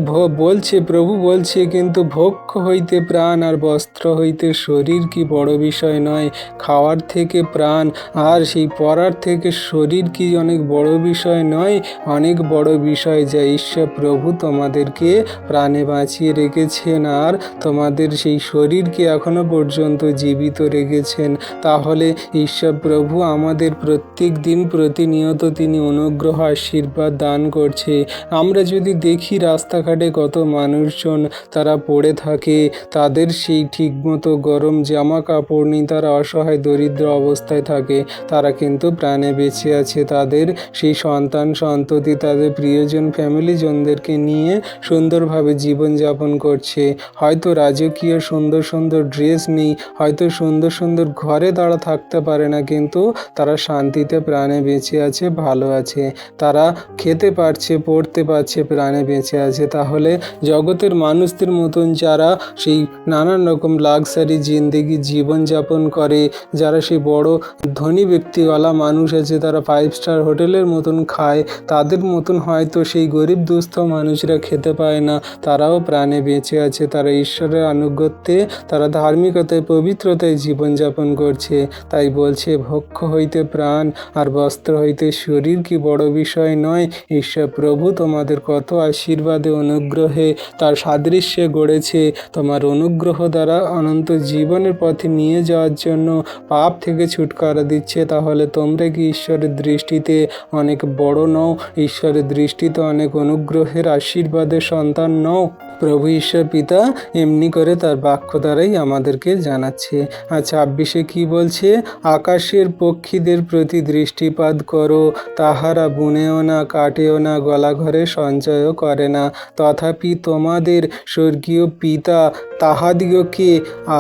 প্রভু বলছে কিন্তু ভক্ষ্য হইতে প্রাণ আর বস্ত্র হইতে শরীর কি বড় বিষয় নয়? খাওয়ার থেকে প্রাণ আর সেই পড়ার থেকে শরীর কি অনেক বড় বিষয় নয়? অনেক বড় বিষয়, যা ঈশ্বর প্রভু তোমাদেরকে প্রাণে বাঁচিয়ে রেখেছেন আর তোমাদের সেই শরীরকে এখনো পর্যন্ত জীবিত রেখেছেন। তাহলে ঈশ্বর প্রভু আমাদের প্রত্যেক দিন প্রতিনিয়ত তিনি অনুগ্রহ আশীর্বাদ দান করছে। আমরা যদি দেখি রাস্তাঘাটে কত মানুষজন তারা পড়ে থাকে, তাদের সেই ঠিকমতো গরম জামা কাপড় নেই, তারা অসহায় দরিদ্র অবস্থায় থাকে, তারা কিন্তু প্রাণে বেঁচে আছে। তাদের সেই সন্তান সন্ততি, তাদের প্রিয়জন ফ্যামিলিজনদেরকে নিয়ে সুন্দরভাবে জীবনযাপন করছে। হয়তো রাজকীয় সুন্দর সুন্দর ড্রেস নেই, হয়তো সুন্দর সুন্দর ঘরে তারা থাকতে পারে না, কিন্তু তারা শান্তিতে প্রাণে বেঁচে আছে, ভালো আছে, তারা খেতে পারছে, পড়তে পারছে, প্রাণে বেঁচে আছে। তাহলে জগতের মানুষদের মতন যারা সেই নানান রকম লাক্সারি জিন্দেগি জীবনযাপন করে, যারা সেই বড় ধনী ব্যক্তিওয়ালা মানুষ আছে, তারা 5 স্টার হোটেলের মতন খায়, তাদের মতন হয়তো সেই গরিব দুস্থ মানুষরা খেতে পায় না, তারাও প্রাণে বেঁচে আছে। তারা ঈশ্বরের আনুগত্যে, তারা ধার্মিকতায়, পবিত্রতায় জীবনযাপন করছে। তাই বলছে ভক্ষ্য হইতে প্রাণ আর বস্ত্র হইতে শরীর কি বড় বিষয় নয়? ঈশ্বর প্রভু তোমাদের কত আশীর্বাদে অনুগ্রহে তার সাদৃশ্যে গড়েছে, তোমার অনুগ্রহ দ্বারা অনন্ত জীবনের পথে নিয়ে যাওয়ার জন্য পাপ থেকে ছুটকারা দিচ্ছে। তাহলে তোমরা কি ঈশ্বরের দৃষ্টিতে অনেক বড় নও? ঈশ্বরের দৃষ্টিতে অনেক অনুগ্রহের আশীর্বাদের সন্তান নও? প্রভু ঈশ্বর পিতা এমনি করে তার বাক্য দ্বারাই আমাদেরকে জানাচ্ছে। আর 26-এ কি বলছে? আকাশের পক্ষীদের প্রতি দৃষ্টিপাত করো, তাহারা বুনেও না, কাটেও না, গলাঘরে সঞ্চয়ও করে না, তথাপি তোমাদের স্বর্গীয় পিতা তাহাদিগকে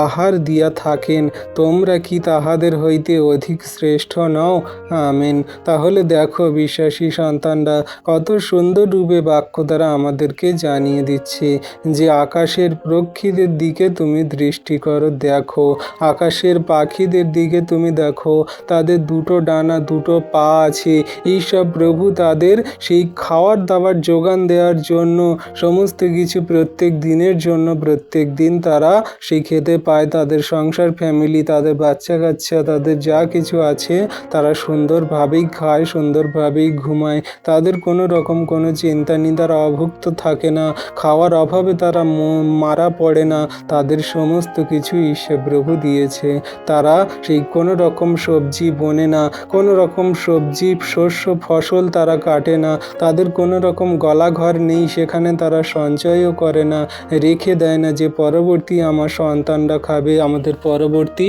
আহার দিয়া থাকেন, তোমরা কি তাহাদের হইতে অধিক শ্রেষ্ঠ নও? আমেন। তাহলে দেখো বিশ্বাসী সন্তানরা, কত সুন্দর রূপে বাক্য দ্বারা আমাদেরকে জানিয়ে দিচ্ছে যে আকাশের পক্ষীদের দিকে তুমি দৃষ্টি করো, দেখো আকাশের পাখিদের দিকে তুমি দেখো, তাদের দুটো ডানা দুটো পা আছে। ঈশ্বর প্রভু তাদের সেই খাওয়ার দাবার যোগান দেওয়ার জন্য সমস্ত কিছু প্রত্যেক দিনের জন্য প্রত্যেক দিন তারা সেই খেতে পায়। তাদের সংসার ফ্যামিলি, তাদের বাচ্চা কাচ্চা, তাদের যা কিছু আছে তারা সুন্দরভাবেই খায়, সুন্দরভাবেই ঘুমায়। তাদের কোনো রকম কোনো চিন্তা নেই, তারা অভুক্ত থাকে না, খাওয়ার অভাবে তারা মারা পড়ে না। তাদের সমস্ত কিছু ঈশ্বর প্রভু দিয়েছে। তারা সেই কোনো রকম সবজি বোনে না, কোনো রকম সবজি শস্য ফসল তারা কাটে না, তাদের কোনো রকম গলাঘর নেই, সেখানে তারা সঞ্চয়ও করে না, রেখে দেয় না যে পরবর্তী আমার সন্তানরা খাবে, আমাদের পরবর্তী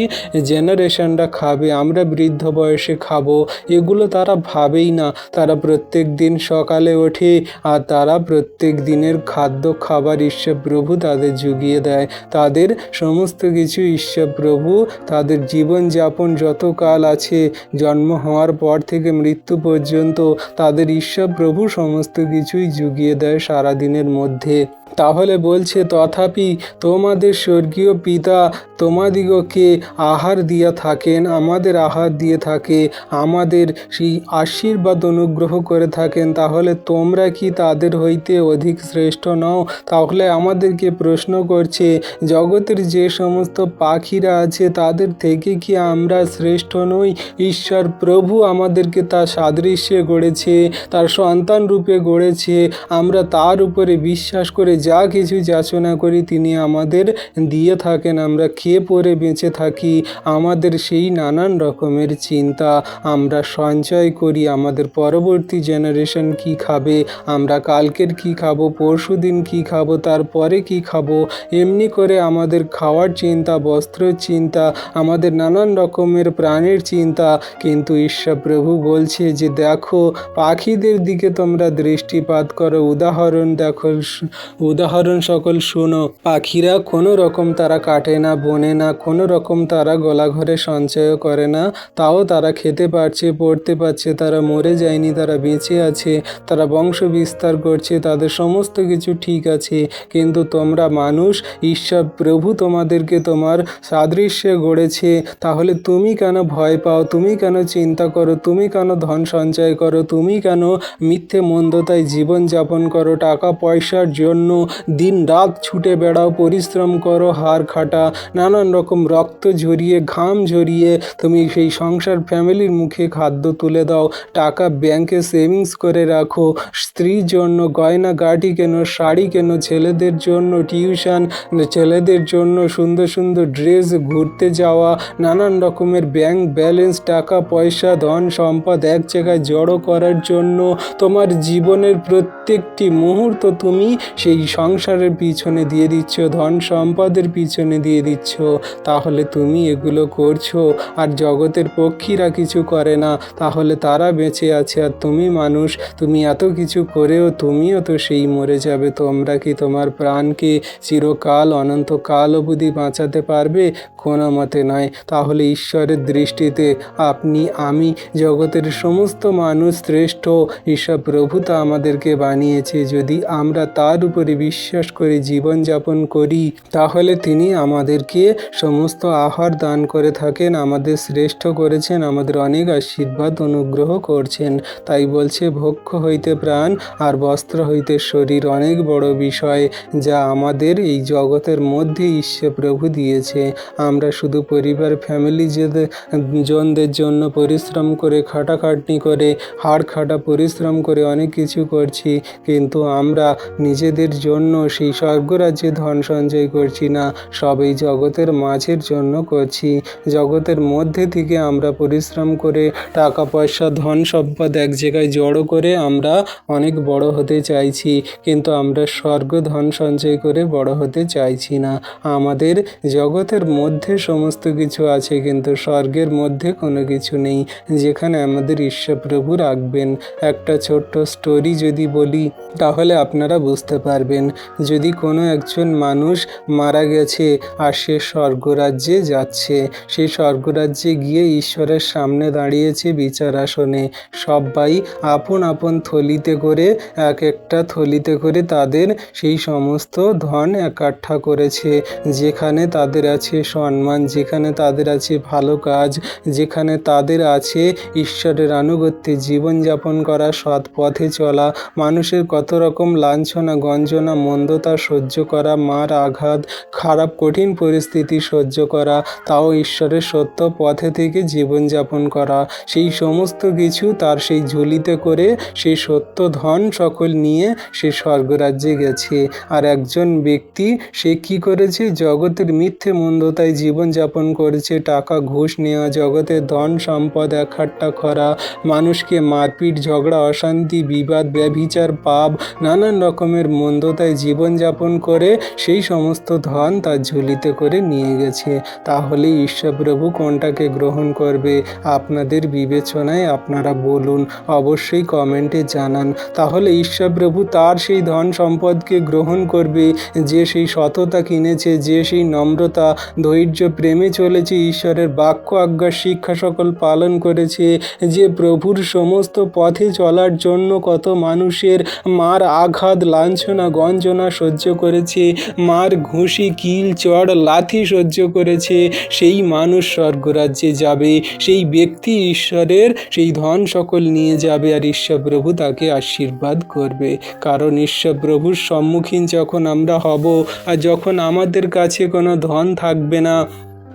জেনারেশনরা খাবে, আমরা বৃদ্ধ বয়সে খাবো, এগুলো তারা ভাবেই না। তারা প্রত্যেক দিন সকালে ওঠে আর তারা প্রত্যেক দিনের খাদ্য খাবার ঈশ্বর প্রভু তাদের জুগিয়ে দেয়। তাদের সমস্ত কিছু ঈশ্বর প্রভু তাদের জীবনযাপন যত কাল আছে, জন্ম হওয়ার পর থেকে মৃত্যু পর্যন্ত, তাদের ঈশ্বর প্রভু সমস্ত কিছুই জুগিয়ে দেয় সারাদিনের মধ্যে। তাহলে বলছে তথাপি তোমাদের স্বর্গীয় পিতা তোমাদিগকে আহার দিয়া থাকেন, আমাদের আহার দিয়ে থাকে, আমাদের সেই আশীর্বাদ অনুগ্রহ করে থাকেন। তাহলে তোমরা কি তাদের হইতে অধিক শ্রেষ্ঠ নও? তাহলে আমাদেরকে প্রশ্ন করছে, জগতের যে সমস্ত পাখিরা আছে তাদের থেকে কি আমরা শ্রেষ্ঠ নই? ঈশ্বর প্রভু আমাদেরকে তার সাদৃশ্যে গড়েছে, তার সন্তান রূপে গড়েছে। আমরা তার উপরে বিশ্বাস করে যা কিছু যাচনা করি তিনি আমাদের দিয়ে থাকেন। আমরা খেয়ে পরে বেঁচে থাকি। আমাদের সেই নানান রকমের চিন্তা, আমরা সঞ্চয় করি আমাদের পরবর্তী জেনারেশন কি খাবে, আমরা কালকের কি খাবো, পরশু দিন কি খাবো, তারপরে কি খাবো, এমনি করে আমাদের খাওয়ার চিন্তা, বস্ত্রের চিন্তা, আমাদের নানান রকমের প্রাণের চিন্তা। কিন্তু ঈশ্বর প্রভু বলছে যে দেখো পাখিদের দিকে তোমরা দৃষ্টিপাত করো। উদাহরণ দেখো, উদাহরণ সকল শোনো। পাখিরা কোনো রকম তারা কাটে না, বোনে না, কোনো রকম তারা গলাঘরে সঞ্চয় করে না, তাও তারা খেতে পারছে, পড়তে পারছে, তারা মরে যায়নি, তারা বেঁচে আছে, তারা বংশ বিস্তার করছে, তাদের সমস্ত কিছু ঠিক আছে। কিন্তু তোমরা মানুষ, ঈশ্বর প্রভু তোমাদেরকে তোমার সাদৃশ্যে গড়েছে। তাহলে তুমি কেন ভয় পাও? তুমি কেন চিন্তা করো? তুমি কেন ধন সঞ্চয় করো? তুমি কেন মিথ্যে মন্দতায় জীবনযাপন করো? টাকা পয়সার জন্য দিন রাত ছুটে বেড়াও, পরিশ্রম করো, হাড় খাটা, নানান রকম রক্ত ঝরিয়ে, ঘাম ঝরিয়ে তুমি সেই সংসার ফ্যামিলির মুখে খাদ্য তুলে দাও, টাকা ব্যাংকে সেভিংস করে রাখো, স্ত্রীর জন্য গয়না গাটি কেন, শাড়ি কেন, ছেলেদের জন্য টিউশন, ছেলেদের জন্য সুন্দর সুন্দর ড্রেস, ঘুরতে যাওয়া, নানান রকমের ব্যাংক ব্যালেন্স, টাকা পয়সা, ধন সম্পদ এক জায়গায় জড়ো করার জন্য তোমার জীবনের প্রত্যেকটি মুহূর্ত তুমি সেই সংসারের পিছনে দিয়ে দিচ্ছ, ধন সম্পদের পিছনে দিয়ে দিচ্ছ। তাহলে তুমি এগুলো করছো আর জগতের পক্ষীরা কিছু করে না, তাহলে তারা বেঁচে আছে আর তুমি মানুষ, তুমি এত কিছু করেও তুমিও তো সেই মরে যাবে। তোমরা কি তোমার প্রাণকে চিরকাল অনন্তকাল অবধি বাঁচাতে পারবে? কোনো মতে নয়। তাহলে ঈশ্বরের দৃষ্টিতে আপনি আমি জগতের সমস্ত মানুষ শ্রেষ্ঠ। ঈশ্বর প্রভু তা আমাদেরকে বানিয়েছে। যদি আমরা তার উপরে বিশ্বাস করে জীবনযাপন করি তাহলে তিনি আমাদেরকে সমস্ত আহার দান করে থাকেন, আমাদের শ্রেষ্ঠ করেছেন, আমাদের অনেক আশীর্বাদ অনুগ্রহ করছেন। তাই বলছে ভক্ষ হইতে প্রাণ আর বস্ত্র হইতে শরীর, অনেক বড় বিষয় যা আমাদের এই জগতের মধ্যে ঈশ্বর প্রভু দিয়েছে। আমরা শুধু পরিবার ফ্যামিলি জনদের জন্য পরিশ্রম করে, খাটাখাটনি করে, হাড় খাটা পরিশ্রম করে অনেক কিছু করছি, কিন্তু আমরা নিজেদের জন্য সেই স্বর্গরাজ্যে ধন সঞ্চয় করছি না, সব এই জগতের মাঝের জন্য করছি। জগতের মধ্যে থেকে আমরা পরিশ্রম করে টাকা পয়সা ধন সম্পদ এক জায়গায় জড়ো করে আমরা অনেক বড় হতে চাইছি, কিন্তু আমরা স্বর্গ ধন সঞ্চয় করে বড় হতে চাইছি না। আমাদের জগতের মধ্যে সমস্ত কিছু আছে, কিন্তু স্বর্গের মধ্যে কোনো কিছু নেই, যেখানে আমাদের ঈশ্বর প্রভু রাখবেন। একটা ছোট্ট স্টোরি যদি বলি তাহলে আপনারা বুঝতে পারবেন। যদি কোনো একজন মানুষ মারা গেছে আর সে স্বর্গরাজ্যে যাচ্ছে, সেই স্বর্গরাজ্যে গিয়ে ঈশ্বরের সামনে দাঁড়িয়েছে বিচার আসনে। সবাই আপন আপন থলিতে করে এক একটা থলিতে করে তাদের সেই সমস্ত ধন একাঠা করেছে। যেখানে তাদের আছে সম্মান, যেখানে তাদের আছে ভালো কাজ, যেখানে তাদের আছে ঈশ্বরের আনুগত্যে জীবনযাপন করা, সৎ পথে চলা, মানুষের কত রকম লাঞ্ছনা গঞ্জনা মন্দতা সহ্য করা, মার আঘাত, খারাপ কঠিন পরিস্থিতি সহ্য করা, তাও ঈশ্বরের সত্য পথে থেকে জীবনযাপন করা, সেই সমস্ত কিছু তার সেই ঝুলিতে করে সেই সত্য ধন সকল নিয়ে সে স্বর্গরাজ্যে গেছে। আর একজন ব্যক্তি সে কি করেছে, জগতের মিথ্যে মন্দতায় জীবনযাপন করেছে, টাকা ঘুষ নেওয়া, জগতের ধন সম্পদ একহাট্টা করা, মানুষকে মারপিট ঝগড়া অশান্তি বিবাদ ব্যভিচার পাপ নানান রকমের মন্দতায় জীবনযাপন করে সেই সমস্ত ধন তার ঝুলিতে করে নিয়ে গেছে। তাহলে ঈশ্বর প্রভু কোনটাকে গ্রহণ করবে? আপনাদের বিবেচনায় আপনারা বলুন, অবশ্যই কমেন্টে জানান। তাহলে ঈশ্বর প্রভু তার সেই ধন সম্পদকে গ্রহণ করবে যে সেই সততা কিনেছে, যে সেই নম্রতা ধৈর্য প্রেমে চলেছে, ঈশ্বরের বাক্য আজ্ঞা শিক্ষা সকল পালন করেছে, যে প্রভুর সমস্ত পথে চলার জন্য কত মানুষের মার আঘাত লাঞ্ছনা গঞ্জনা সহ্য করেছে, মার ঘুষি কিল চড় লাথি সহ্য করেছে, সেই মানুষ স্বর্গরাজ্যে যাবে। সেই ব্যক্তি ঈশ্বরের সেই ধন সকল নিয়ে যাবে আর ঈশ্বর প্রভু তাকে আশীর্বাদ করবে। কারণ ঈশ্বর প্রভুর সম্মুখীন যখন আমরা হব আর যখন আমাদের কাছে কোনো ধন থাকবে না,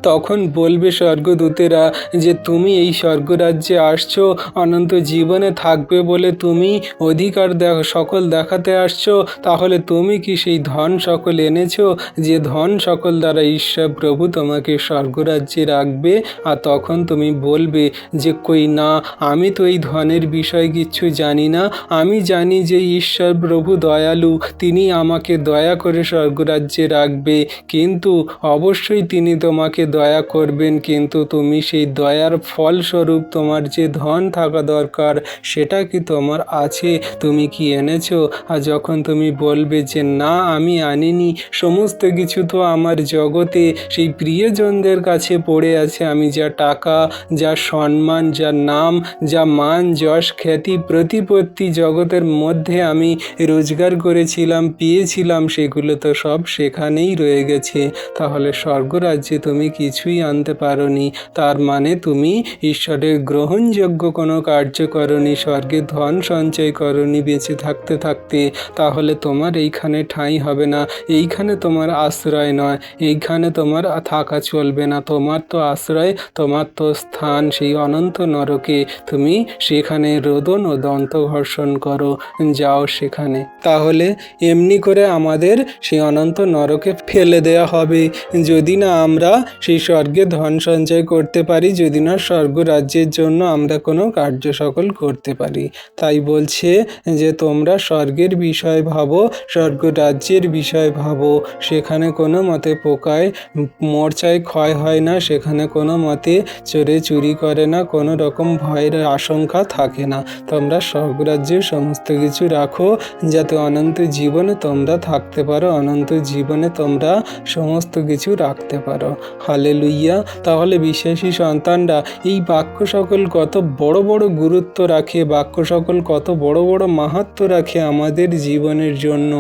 তখন বলবে স্বর্গদূতেরা যে তুমি এই স্বর্গরাজ্যে আসছো, অনন্ত জীবনে থাকবে বলে তুমি অধিকার সকল দেখাতে আসছো, তাহলে তুমি কি সেই ধন সকল এনেছো, যে ধন সকল দ্বারা ঈশ্বর প্রভু তোমাকে স্বর্গরাজ্যে রাখবে? আর তখন তুমি বলবে যে কই না, আমি তো এই ধনের বিষয় কিচ্ছু জানি না, আমি জানি যে ঈশ্বর প্রভু দয়ালু, তিনি আমাকে দয়া করে স্বর্গরাজ্যে রাখবে, কিন্তু অবশ্যই তিনি তোমাকে দয়া করবেন, কিন্তু তুমি সেই দয়ার ফলস্বরূপ তোমার যে ধন থাকা দরকার সেটা কি তোমার আছে, তুমি কি এনেছো? আর যখন তুমি বলবে যে না আমি আনিনি, সমস্ত কিছু তো আমার জগতে সেই প্রিয়জনদের কাছে পড়ে আছে, আমি যা টাকা যা সম্মান যা নাম যা মান যশ খ্যাতি প্রতিপত্তি জগতের মধ্যে আমি রোজগার করেছিলাম পেয়েছিলাম, সেগুলো তো সব সেখানেই রয়ে গেছে। তাহলে স্বর্গরাজ্যে তুমি কিছুই আনতে পারোনি, তার মানে তুমি ঈশ্বরের গ্রহণযোগ্য কোনো কার্য করনি, স্বর্গে ধন সঞ্চয় করনি বেঁচে থাকতে থাকতে। তাহলে তোমার এইখানে ঠাঁই হবে না, এইখানে তোমার আশ্রয় নয়, এইখানে তোমার থাকা চলবে না, তোমার তো আশ্রয় তোমার তো স্থান সেই অনন্ত নরকে। তুমি সেখানে রোদন ও দন্ত ঘর্ষণ করো, যাও সেখানে। তাহলে এমনি করে আমাদের সেই অনন্ত নরকে ফেলে দেওয়া হবে যদি না আমরা সেই স্বর্গে ধন সঞ্চয় করতে পারি, যদি না স্বর্গরাজ্যের জন্য আমরা কোনো কার্য সকল করতে পারি। তাই বলছে যে তোমরা স্বর্গের বিষয় ভাবো, স্বর্গরাজ্যের বিষয় ভাবো, সেখানে কোনো মতে পোকায় মরচায় ক্ষয় হয় না, সেখানে কোনো মতে চোরে চুরি করে না, কোনো রকম ভয়ের আশঙ্কা থাকে না। তোমরা স্বর্গরাজ্যের সমস্ত কিছু রাখো যাতে অনন্ত জীবনে তোমরা থাকতে পারো, অনন্ত জীবনে তোমরা সমস্ত কিছু রাখতে পারো। হালেলুইয়া। তাহলে বিশ্বাসী সন্তানরা এই বাক্য সকল কত বড় বড় গুরুত্ব রাখে, বাক্য সকল কত বড় বড় মাহাত্ম্য রাখে আমাদের জীবনের জন্য।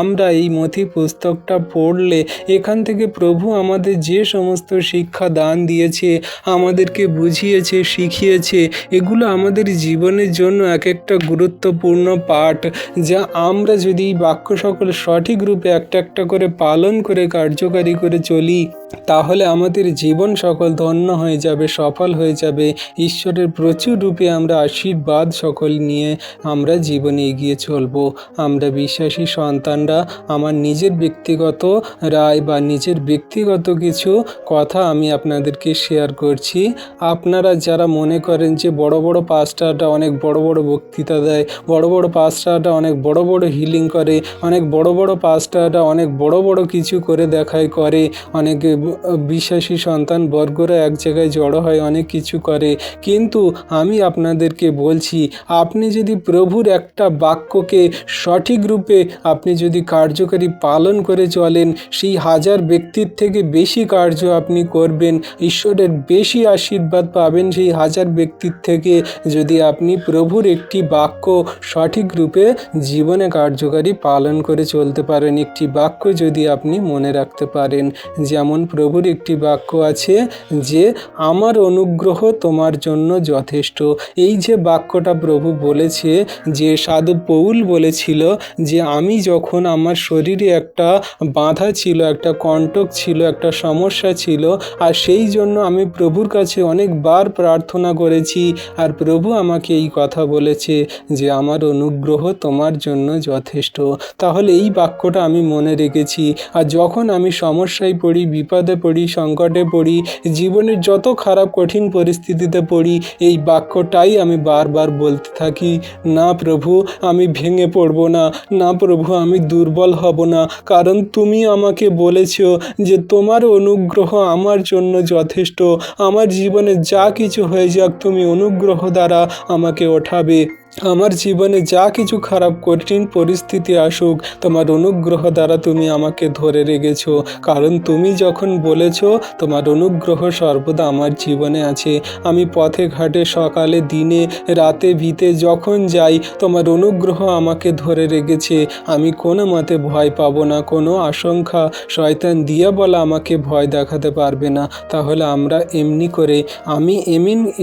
আমরা এই মথি পুস্তকটা পড়লে এখান থেকে প্রভু আমাদের যে সমস্ত শিক্ষা দান দিয়েছে, আমাদেরকে বুঝিয়েছে শিখিয়েছে, এগুলো আমাদের জীবনের জন্য এক একটা গুরুত্বপূর্ণ পাঠ, যা আমরা যদি এই বাক্য সকল সঠিক রূপে একটা একটা করে পালন করে কার্যকারী করে চলি, তাহলে আমাদের জীবন সকল ধন্য হয়ে যাবে, সফল হয়ে যাবে। ঈশ্বরের প্রচুর রূপে আমরা আশীর্বাদ সকল নিয়ে আমরা জীবনে এগিয়ে চলব। আমরা বিশ্বাসী সন্তানরা, আমার নিজের ব্যক্তিগত রায় বা নিজের ব্যক্তিগত কিছু কথা আমি আপনাদেরকে শেয়ার করছি। আপনারা যারা মনে করেন যে বড় বড় পাস্টাররা অনেক বড় বড় বক্তৃতা দেয়, বড় বড় পাস্টাররা অনেক বড় বড় হিলিং করে, অনেক বড় বড় পাস্টাররা অনেক বড় বড় কিছু করে দেখায়, করে অনেক বিশ্বাসী সন্তান বর্গরা এক জায়গায় জড়ো হয়, অনেক কিছু করে। কিন্তু আমি আপনাদেরকে বলছি, আপনি যদি প্রভুর একটা বাক্যকে সঠিক রূপে আপনি যদি কার্যকারী পালন করে চলেন, সেই 1000 ব্যক্তির থেকে বেশি কার্য আপনি করবেন, ঈশ্বরের বেশি আশীর্বাদ পাবেন সেই 1000 ব্যক্তির থেকে, যদি আপনি প্রভুর একটি বাক্য সঠিক রূপে জীবনে কার্যকারী পালন করে চলতে পারেন। একটি বাক্য যদি আপনি মনে রাখতে পারেন, যেমন প্রভুর একটি বাক্য আছে যে আমার অনুগ্রহ তোমার জন্য যথেষ্ট। এই যে বাক্যটা প্রভু বলেছে, যে সাধু পৌল বলেছিল যে আমি যখন আমার শরীরে একটা বাধা ছিল, একটা কণ্টক ছিল, একটা সমস্যা ছিল, আর সেই জন্য আমি প্রভুর কাছে অনেকবার প্রার্থনা করেছি, আর প্রভু আমাকে এই কথা বলেছে যে আমার অনুগ্রহ তোমার জন্য যথেষ্ট। তাহলে এই বাক্যটা আমি মনে রেখেছি, আর যখন আমি সমস্যায় পড়ি, বিপদে পড়ি, সংকটে পড়ি, জীবনের যত খারাপ কঠিন পরিস্থিতিতে পড়ি, এই বাক্যটাই আমি বারবার বলতে থাকি, না প্রভু আমি ভেঙে পড়ব না, না প্রভু আমি দুর্বল হব না, কারণ তুমি আমাকে বলেছ যে তোমার অনুগ্রহ আমার জন্য যথেষ্ট। আমার জীবনে যা কিছু হয়ে যাক, তুমি অনুগ্রহ দ্বারা আমাকে ওঠাবে। আমার জীবনে যা কিছু খারাপ কঠিন পরিস্থিতি আসুক, তোমার অনুগ্রহ দ্বারা তুমি আমাকে ধরে রেখেছো, কারণ তুমি যখন বলেছো তোমার অনুগ্রহ সর্বদা আমার জীবনে আছে। আমি পথে ঘাটে, সকালে, দিনে, রাতে, ভিতে যখন যাই, তোমার অনুগ্রহ আমাকে ধরে রেখেছে। আমি কোনো মতে ভয় পাবো না, কোনো আশঙ্কা শয়তান দিয়ে বলা আমাকে ভয় দেখাতে পারবে না। তাহলে আমরা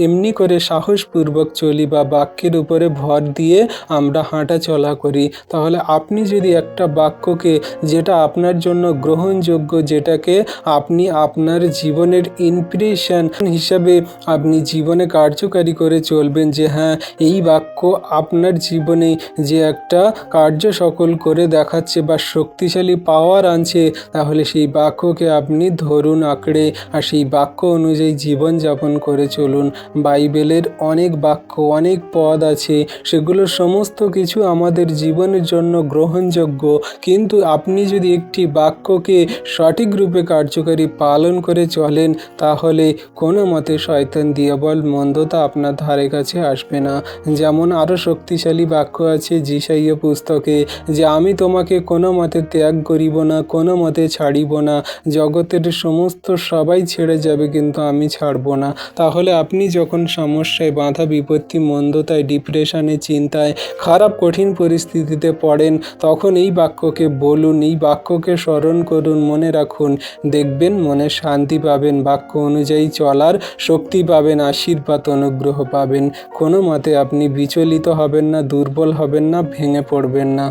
এমনি করে সাহসপূর্বক চলি, বা বাক্যের উপরে ভর দিয়ে আমরা হাঁটা চলা করি। তাহলে আপনি যদি একটা বাক্যকে, যেটা আপনার জন্য গ্রহণযোগ্য, যেটাকে আপনি আপনার জীবনের ইমপ্রেশন হিসাবে আপনি জীবনে কার্যকারী করে চলবেন, যে হ্যাঁ এই বাক্য আপনার জীবনে যে একটা কার্য সকল করে দেখাচ্ছে বা শক্তিশালী পাওয়ার আনছে, তাহলে সেই বাক্যকে আপনি ধরুন আঁকড়ে, আর সেই বাক্য অনুযায়ী জীবনযাপন করে চলুন। বাইবেলের অনেক বাক্য, অনেক পদ আছে, সেগুলো সমস্ত কিছু আমাদের জীবনের জন্য গ্রহণযোগ্য। কিন্তু আপনি যদি একটি বাক্যকে সঠিক রূপে কার্যকারী পালন করে চলেন, তাহলে কোনো মতে শয়তান দিয়াবল মন্দতা আপনার ধারে কাছে আসবে না। যেমন আরও শক্তিশালী বাক্য আছে যিশাইয়া পুস্তকে, যে আমি তোমাকে কোনো মতে ত্যাগ করিব না, কোনো মতে ছাড়িব না, জগতের সমস্ত সবাই ছেড়ে যাবে কিন্তু আমি ছাড়ব না। তাহলে আপনি যখন সমস্যায়, বাধা বিপত্তি, মন্দতায়, ডিপ্রেশনে, চিন্তায়, খারাপ কঠিন পরিস্থিতিতে পড়েন, তখন এই বাক্যকে বলুন, এই বাক্যকে স্মরণ করুন, মনে রাখুন, দেখবেন মনে শান্তি পাবেন, বাক্য অনুযায়ী চলার শক্তি পাবেন, আশীর্বাদ অনুগ্রহ পাবেন। কোনো মতে আপনি বিচলিত হবেন না, দুর্বল হবেন না, ভেঙে পড়বেন না।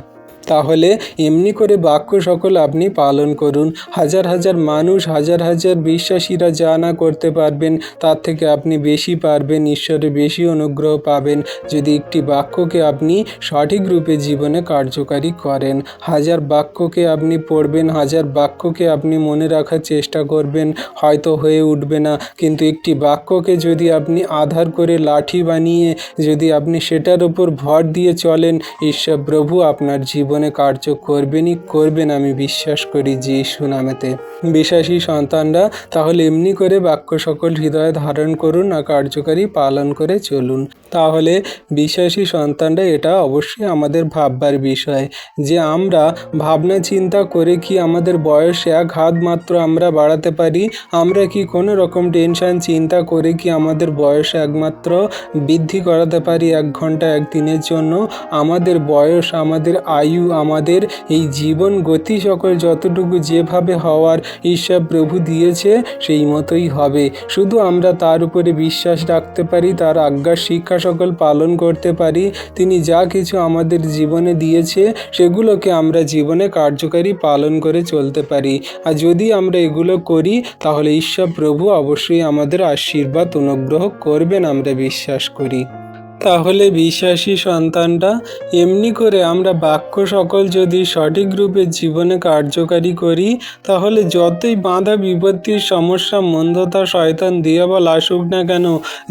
তাহলে এমনি করে বাক্য সকল আপনি পালন করুন। হাজার হাজার মানুষ, হাজার হাজার বিশ্বাসীরা যা না করতে পারবেন, তার থেকে আপনি বেশি পারবেন, ঈশ্বরের বেশি অনুগ্রহ পাবেন, যদি একটি বাক্যকে আপনি সঠিক রূপে জীবনে কার্যকারী করেন। হাজার বাক্যকে আপনি পড়বেন, হাজার বাক্যকে আপনি মনে রাখার চেষ্টা করবেন, হয়তো হয়ে উঠবে না, কিন্তু একটি বাক্যকে যদি আপনি আধার করে লাঠি বানিয়ে যদি আপনি সেটার উপর ভর দিয়ে চলেন, ঈশ্বর প্রভু আপনার জীবনে কার্য করবেন, আমি বিশ্বাস করি যিশু নামেতে। বিশ্বাসী সন্তানরা, তাহলে এমনি করে বাক্য সকল হৃদয়ে ধারণ করুন আর কার্যকারী পালন করে চলুন। তাহলে বিশ্বাসী সন্তানরা, এটা অবশ্যই আমাদের ভাববার বিষয়, যে আমরা ভাবনা চিন্তা করে কি আমাদের বয়স 1 হাত মাত্র আমরা বাড়াতে পারি? আমরা কি কোনো রকম টেনশন চিন্তা করে কি আমাদের বয়স একমাত্র বৃদ্ধি করাতে পারি 1 ঘন্টা 1 দিনের জন্য? আমাদের বয়স, আমাদের আয়ু, আমাদের এই জীবন গতি সকল যতটুকু যেভাবে হওয়ার ঈশ্বর প্রভু দিয়েছে সেই মতোই হবে। শুধু আমরা তার উপরে বিশ্বাস রাখতে পারি, তার আজ্ঞা শিক্ষা সকল পালন করতে পারি। তিনি যা কিছু আমাদের জীবনে দিয়েছে সেগুলোকে আমরা জীবনে কার্যকারী পালন করে চলতে পারি। আর যদি আমরা এগুলো করি তাহলে ঈশ্বর প্রভু অবশ্যই আমাদের আশীর্বাদ অনুগ্রহ করবেন, আমরা বিশ্বাস করি। তাহলে বিশ্বাসী সন্তানরা, এমনি করে আমরা বাক্য সকল যদি সঠিক রূপে জীবনে কার্যকারী করি তাহলে যতই বাধা বিপত্তির সমস্যা মন্দতা শয়তান দিয়াবল আসুক না কেন,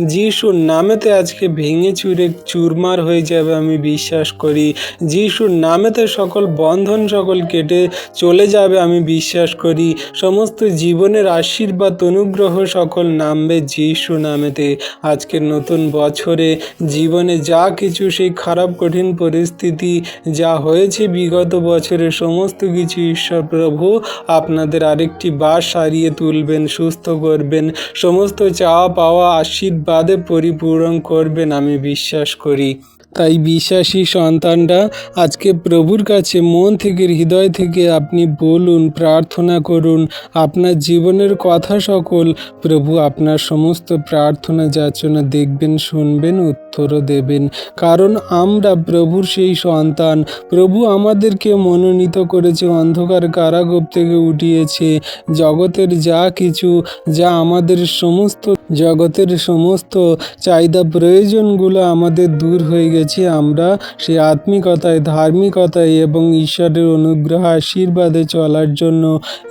যিশুর নামেতে আজকে ভেঙে চুরে চুরমার হয়ে যাবে আমি বিশ্বাস করি। যিশুর নামেতে সকল বন্ধন সকল কেটে চলে যাবে আমি বিশ্বাস করি। সমস্ত জীবনের আশীর্বাদ অনুগ্রহ সকল নামবে যিশু নামেতে। আজকের নতুন বছরে জীবনে যা কিছু সেই খারাপ কঠিন পরিস্থিতি যা হয়েছে বিগত বছরে সমস্ত কিছু ঈশ্বর প্রভু আপনাদের আরেকটি বার সারিয়ে তুলবেন, সুস্থ করবেন, সমস্ত চাওয়া পাওয়া আশীর্বাদে পরিপূরণ করবেন আমি বিশ্বাস করি। তাই বিশ্বাসী সন্তানরা আজকে প্রভুর কাছে মন থেকে হৃদয় থেকে আপনি বলুন, প্রার্থনা করুন আপনার জীবনের কথা সকল। প্রভু আপনার সমস্ত প্রার্থনা যাচনা দেখবেন, শুনবেন, উত্তরও দেবেন। কারণ আমরা প্রভুর সেই সন্তান। প্রভু আমাদেরকে মনোনীত করেছে, অন্ধকার কারাগার থেকে উঠিয়েছে। জগতের যা কিছু যা আমাদের সমস্ত জগতের সমস্ত চাহিদা প্রয়োজনগুলো আমাদের দূর হয়ে গেছে। আমরা সেই আত্মিকতায় ধার্মিকতায় এবং ঈশ্বরের অনুগ্রহ আশীর্বাদে চলার জন্য,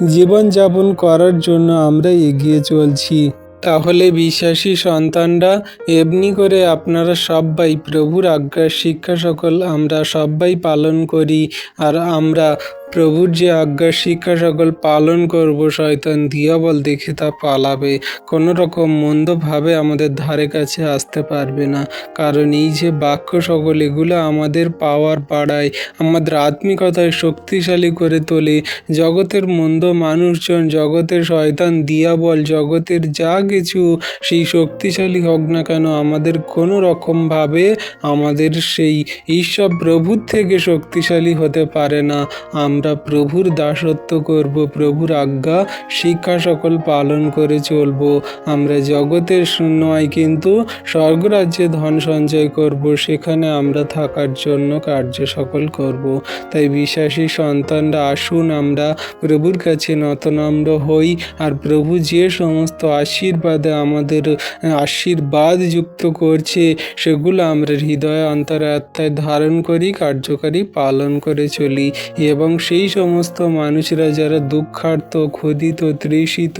জীবনযাপন করার জন্য আমরা এগিয়ে চলছি। তাহলে বিশ্বাসী সন্তানরা, এমনি করে আপনারা সবাই প্রভুর আজ্ঞার শিক্ষা সকল আমরা সবাই পালন করি। আর আমরা প্রভুর যে আজ্ঞার শিক্ষা সকল পালন করব, শয়তান দিয়াবল দেখে তা পালাবে, কোনো রকম মন্দভাবে আমাদের ধারে কাছে আসতে পারবে না। কারণ এই যে বাক্য সকল এগুলো আমাদের পাওয়ার বাড়ায়, আমাদের আত্মিকতায় শক্তিশালী করে তোলে। জগতের মন্দ মানুষজন, জগতের শয়তান দিয়াবল, জগতের যা কিছু সেই শক্তিশালী হোক না কেন, আমাদের কোনো রকমভাবে আমাদের সেই ঈশ্বর প্রভুর থেকে শক্তিশালী হতে পারে না। আমরা প্রভুর দাসত্ব করব, প্রভুর আজ্ঞা শিক্ষা সকল পালন করে চলব। আমরা জগতের নয় কিন্তু স্বর্গরাজ্যে ধন সঞ্চয় করব, সেখানে আমরা থাকার জন্য কার্য সকল করব। তাই বিশ্বাসী সন্তানরা আসুন আমরা প্রভুর কাছে নতনম্র হই। আর প্রভু যে সমস্ত আশীর্বাদে আমাদের আশীর্বাদ যুক্ত করছে সেগুলো আমরা হৃদয়ে অন্তরে আত্মায় ধারণ করি, কার্যকারী পালন করে চলি। এবং সেই সমস্ত মানুষরা যারা দুঃখার্ত, ক্ষুধিত, তৃষিত,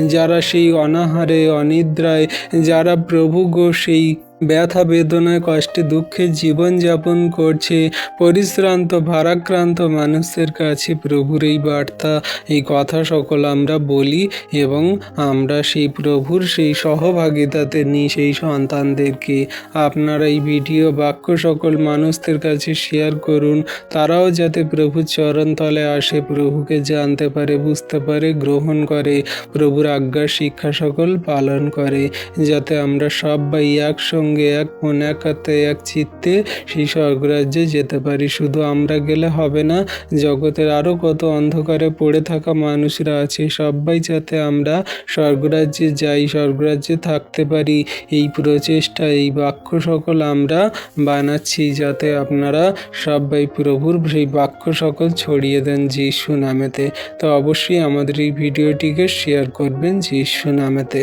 যারা সেই অনাহারে অনিদ্রায়, যারা প্রভু গো সেই ব্যথা বেদনায় কষ্টে দুঃখে জীবনযাপন করছে, পরিশ্রান্ত ভারাক্রান্ত মানুষদের কাছে প্রভুর এই বার্তা, এই কথা সকল আমরা বলি এবং আমরা সেই প্রভুর সেই সহভাগিতাতে নিই সেই সন্তানদেরকে। আপনারা এই ভিডিও বাক্য সকল মানুষদের কাছে শেয়ার করুন, তারাও যাতে প্রভুর চরণতলে আসে, প্রভুকে জানতে পারে, বুঝতে পারে, গ্রহণ করে, প্রভুর আজ্ঞার শিক্ষা সকল পালন করে, যাতে আমরা সবাই একসঙ্গে এক মন এক আত্মায় এক চিত্তে সেই স্বর্গরাজ্যে যেতে পারি। শুধু আমরা গেলে হবে না, জগতের আরও কত অন্ধকারে পড়ে থাকা মানুষরা আছে, সবাই যাতে আমরা স্বর্গরাজ্যে যাই, স্বর্গরাজ্যে থাকতে পারি, এই প্রচেষ্টা এই বাক্য সকল আমরা বানাচ্ছি, যাতে আপনারা সবাই প্রভুর সেই বাক্য সকল ছড়িয়ে দেন যিশু নামেতে। তো অবশ্যই আমাদের এই ভিডিওটিকে শেয়ার করবেন যিশু নামেতে।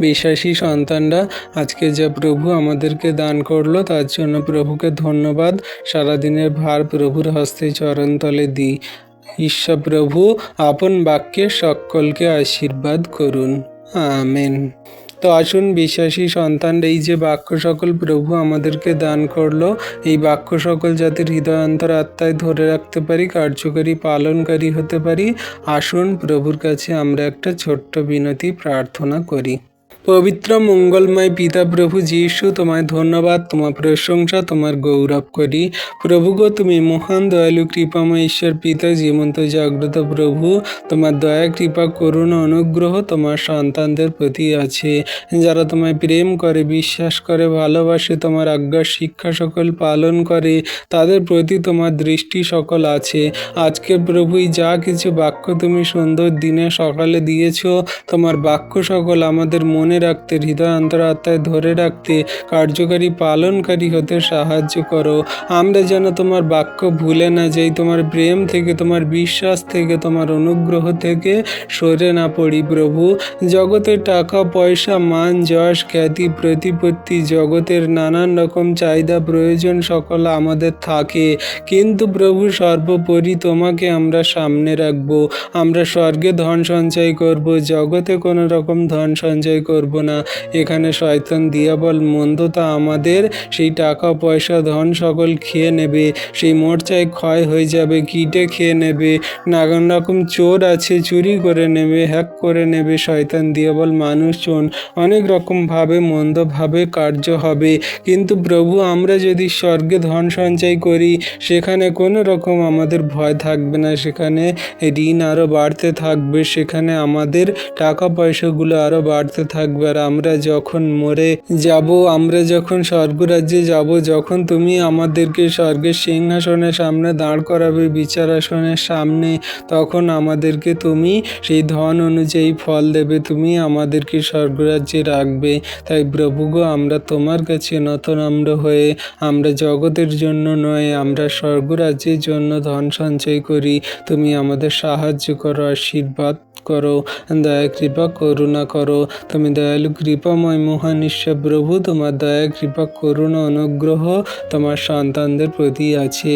বিশ্বাসী সন্তানরা, আজকে যা প্রভু আমাদেরকে দান করলো তার জন্য প্রভুকে ধন্যবাদ। সারাদিনের ভার প্রভুর হস্তে চরণতলে দিই। ঈশ্বর প্রভু আপন বাক্যে সকলকে আশীর্বাদ করুন, আমেন। তো আসুন বিশ্বাসী সন্তান, এই যে বাক্য সকল প্রভু আমাদেরকে দান করলো, এই বাক্য সকল যাতে হৃদয়ান্তর আত্মায় ধরে রাখতে পারি, কার্যকরী পালনকারী হতে পারি, আসুন প্রভুর কাছে আমরা একটা ছোট্ট বিনতি প্রার্থনা করি। পবিত্র মঙ্গলময় পিতা প্রভু যিশু, তোমায় ধন্যবাদ, তোমার প্রশংসা, তোমার গৌরব করি। প্রভু গো, তুমি মহান দয়ালু কৃপাময় ঈশ্বর পিতা, জীবন্ত জাগ্রত প্রভু, তোমার দয়া কৃপা করুণা অনুগ্রহ তোমার সন্তানদের প্রতি আছে, যারা তোমায় প্রেম করে, বিশ্বাস করে, ভালোবাসে, তোমার আজ্ঞার শিক্ষা সকল পালন করে, তাদের প্রতি তোমার দৃষ্টি সকল আছে। আজকে প্রভুই যা কিছু বাক্য তুমি সুন্দর দিনে সকালে দিয়েছ, তোমার বাক্য সকল আমাদের মনে মনে রাখতে, হৃদয় অন্তরাত্মায় ধরে রাখতে, কার্যকারী পালনকারী হতে সাহায্য করো। আমরা যেন তোমার বাক্য ভুলে না যাই, তোমার প্রেম থেকে, তোমার বিশ্বাস থেকে, তোমার অনুগ্রহ থেকে সরে না পড়ি প্রভু। জগতের টাকা পয়সা, মান যশ, খ্যাতি, প্রতিপত্তি, জগতের নানান রকম চাহিদা প্রয়োজন সকল আমাদের থাকে, কিন্তু প্রভু সর্বোপরি তোমাকে আমরা সামনে রাখবো। আমরা স্বর্গে ধন সঞ্চয় করব, জগতে কোনো রকম ধন সঞ্চয় করব না। এখানে শয়তান দিয়াবল মন্দতা আমাদের সেই টাকা পয়সা ধন সকল খেয়ে নেবে, সেই মোর্চায় ক্ষয় হয়ে যাবে, কীটে খেয়ে নেবে, নানান রকম চোর আছে চুরি করে নেবে, হ্যাক করে নেবে। শয়তান দিয়াবল মানুষজন অনেক রকমভাবে মন্দভাবে কার্য হবে, কিন্তু প্রভু আমরা যদি স্বর্গে ধন সঞ্চয় করি সেখানে কোনো রকম আমাদের ভয় থাকবে না, সেখানে ঋণ আরও বাড়তে থাকবে, সেখানে আমাদের টাকা পয়সাগুলো আরও বাড়তে থাকবে। আর আমরা যখন মরে যাব, আমরা যখন স্বর্গরাজ্যে যাব, যখন তুমি আমাদেরকে স্বর্গের সিংহাসনের সামনে দাঁড় করাবে, বিচার আসনের সামনে, তখন আমাদেরকে তুমি সেই ধন অনুযায়ী ফল দেবে, তুমি আমাদেরকে স্বর্গরাজ্যে রাখবে। তাই প্রভু গো, আমরা তোমার কাছে নতনম্র হয়ে, আমরা জগতের জন্য নয়, আমরা স্বর্গরাজ্যের জন্য ধন সঞ্চয় করি। তুমি আমাদের সাহায্য করো, আশীর্বাদ করো, দয়া কৃপা করুণা করো। তুমি দয়ালু কৃপাময় মহান ঈশ্বর প্রভু, তোমার দয়া কৃপা করুণা অনুগ্রহ তোমার সন্তানদের প্রতি আছে,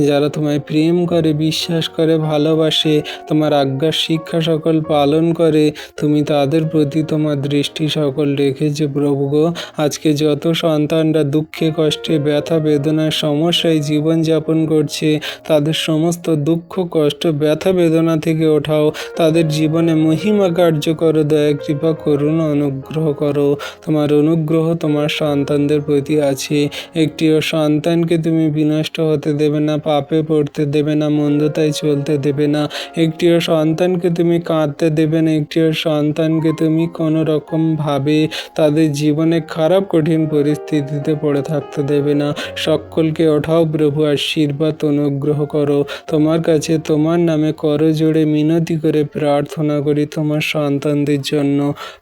যারা তোমায় প্রেম করে, বিশ্বাস করে, ভালোবাসে, তোমার আজ্ঞা শিক্ষা সকল পালন করে, তুমি তাদের প্রতি তোমার দৃষ্টি সকল রেখেছে প্রভু গো। আজকে যত সন্তানরা দুঃখে কষ্টে ব্যথা বেদনার সমস্যায় জীবনযাপন করছে, তাদের সমস্ত দুঃখ কষ্ট ব্যথা বেদনা থেকে ওঠাও, তাদের জীবনে মহিমা কার্য করো, দয়া কৃপা করুন, অনুগ্রহ করো। তোমার অনুগ্রহ তোমার সন্তানদের প্রতি আছে। একটিও সন্তানকে তুমি বিনষ্ট হতে দেবে না, পাপে পড়তে দেবে না, মন্দতায় চলতে দেবে না। একটিও সন্তানকে তুমি কাঁদতে দেবে না, একটিও সন্তানকে তুমি কোনো রকমভাবে তাদের জীবনে খারাপ কঠিন পরিস্থিতিতে পড়ে থাকতে দেবে না। সকলকে ওঠাও প্রভু, আশীর্বাদ অনুগ্রহ করো। তোমার কাছে তোমার নামে করজোড়ে মিনতি করে প্রার্থনা করি তোমার সন্তানদের জন্য।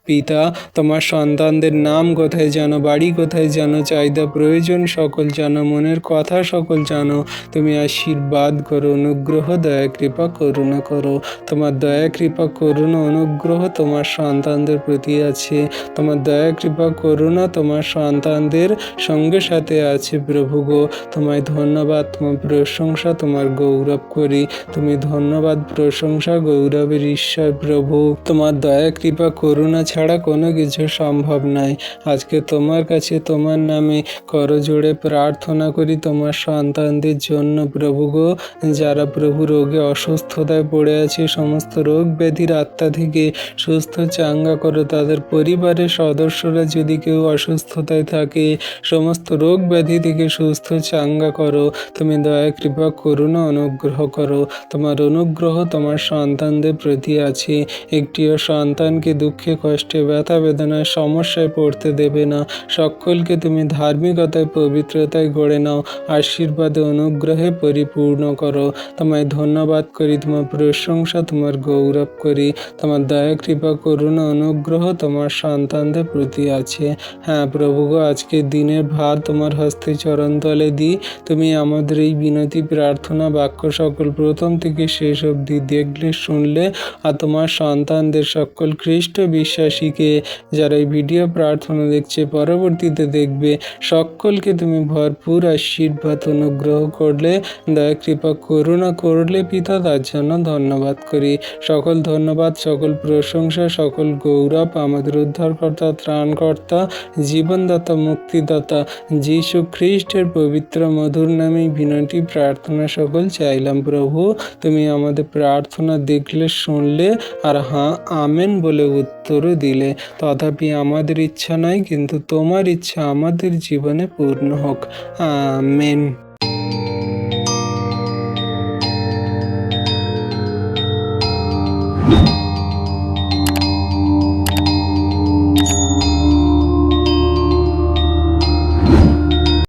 পিতা, তোমার সন্তানদের নাম কোথায় জানো, বাড়ি কোথায় জানো, চাহিদা প্রয়োজন সকল জানো, মনের কথা সকল জানো। তুমি আশীর্বাদ করো, অনুগ্রহ দয়া কৃপা করুণা করো। তোমার দয়া কৃপা করুণা অনুগ্রহ তোমার সন্তানদের প্রতি আছে। তোমার দয়া কৃপা করুণা তোমার সন্তানদের সঙ্গে সাথে আছে প্রভু গো। তোমায় ধন্যবাদ, তোমার প্রশংসা, তোমার গৌরব করি। তুমি ধন্যবাদ, প্রশংসা, গৌরবের ঈশ্বর প্রভু। তোমার দয়া কৃপা করুণা ছাড়া কোনো কিছু সম্ভব নয়। আজকে তোমার কাছে তোমার নামে করজোড়ে প্রার্থনা করি তোমার সন্তানদের জন্য প্রভু গো, যারা প্রভু রোগে অসুস্থতায় পড়ে আছে, সমস্ত রোগ ব্যাধির আত্মা থেকে সুস্থ চাঙ্গা করো। তাদের পরিবারের সদস্যরা যদি কেউ অসুস্থতায় থাকে, সমস্ত রোগ ব্যাধি থেকে সুস্থ চাঙ্গা করো। তুমি দয়া কৃপা করুণা অনুগ্রহ করো। তোমার অনুগ্রহ তোমার সন্তানদের প্রতি আছে। একটিও সন্তানকে দুঃখে কষ্টে ব্যথা বেদনার সমস্যায় পড়তে দেবে না। সকলকে তুমি ধার্মিকতায় পবিত্রতায় গড়ে নাও, আশীর্বাদে অনুগ্রহে পরিপূর্ণ করো। তোমায় ধন্যবাদ করি, তোমার প্রশংসা, তোমার গৌরব করি। তোমার দয়া কৃপা করুণা অনুগ্রহ তোমার সন্তানদের প্রতি আছে। হ্যাঁ প্রভু গো, আজকে দিনের ভার তোমার হস্তে চরণতলে দিই। তুমি আমাদের এই বিনতি প্রার্থনা বাক্য সকল প্রথম থেকে শেষ অবধি দেখলে, শুনলে, আর তোমার সন্তানদের সকল খ্রিস্ট বিশ্বাসীকে যারা এই ভিডিও প্রার্থনা দেখছে, পরবর্তীতে দেখবে, সকলকে তুমি ভরপুর আশীর্বাদ অনুগ্রহ করলে, দয়া কৃপা করুণা করলে পিতা, তার জন্য ধন্যবাদ করি। সকল ধন্যবাদ, সকল প্রশংসা, সকল গৌরব আমাদের উদ্ধারকর্তা, ত্রাণকর্তা, জীবনদাতা, মুক্তিদাতা যীশু খ্রিস্টের পবিত্র মধুর নামে বিনতি প্রার্থনা সকল চাইলাম প্রভু। তুমি আমাদের প্রার্থনা দেখলে, শুনলে, আর হ্যাঁ আমেন বলে উত্তরও দিলে। তথাপি আমাদের ইচ্ছা নয়, কিন্তু তোমার ইচ্ছা আমাদের জীবনে পূর্ণ হোক। আমেন।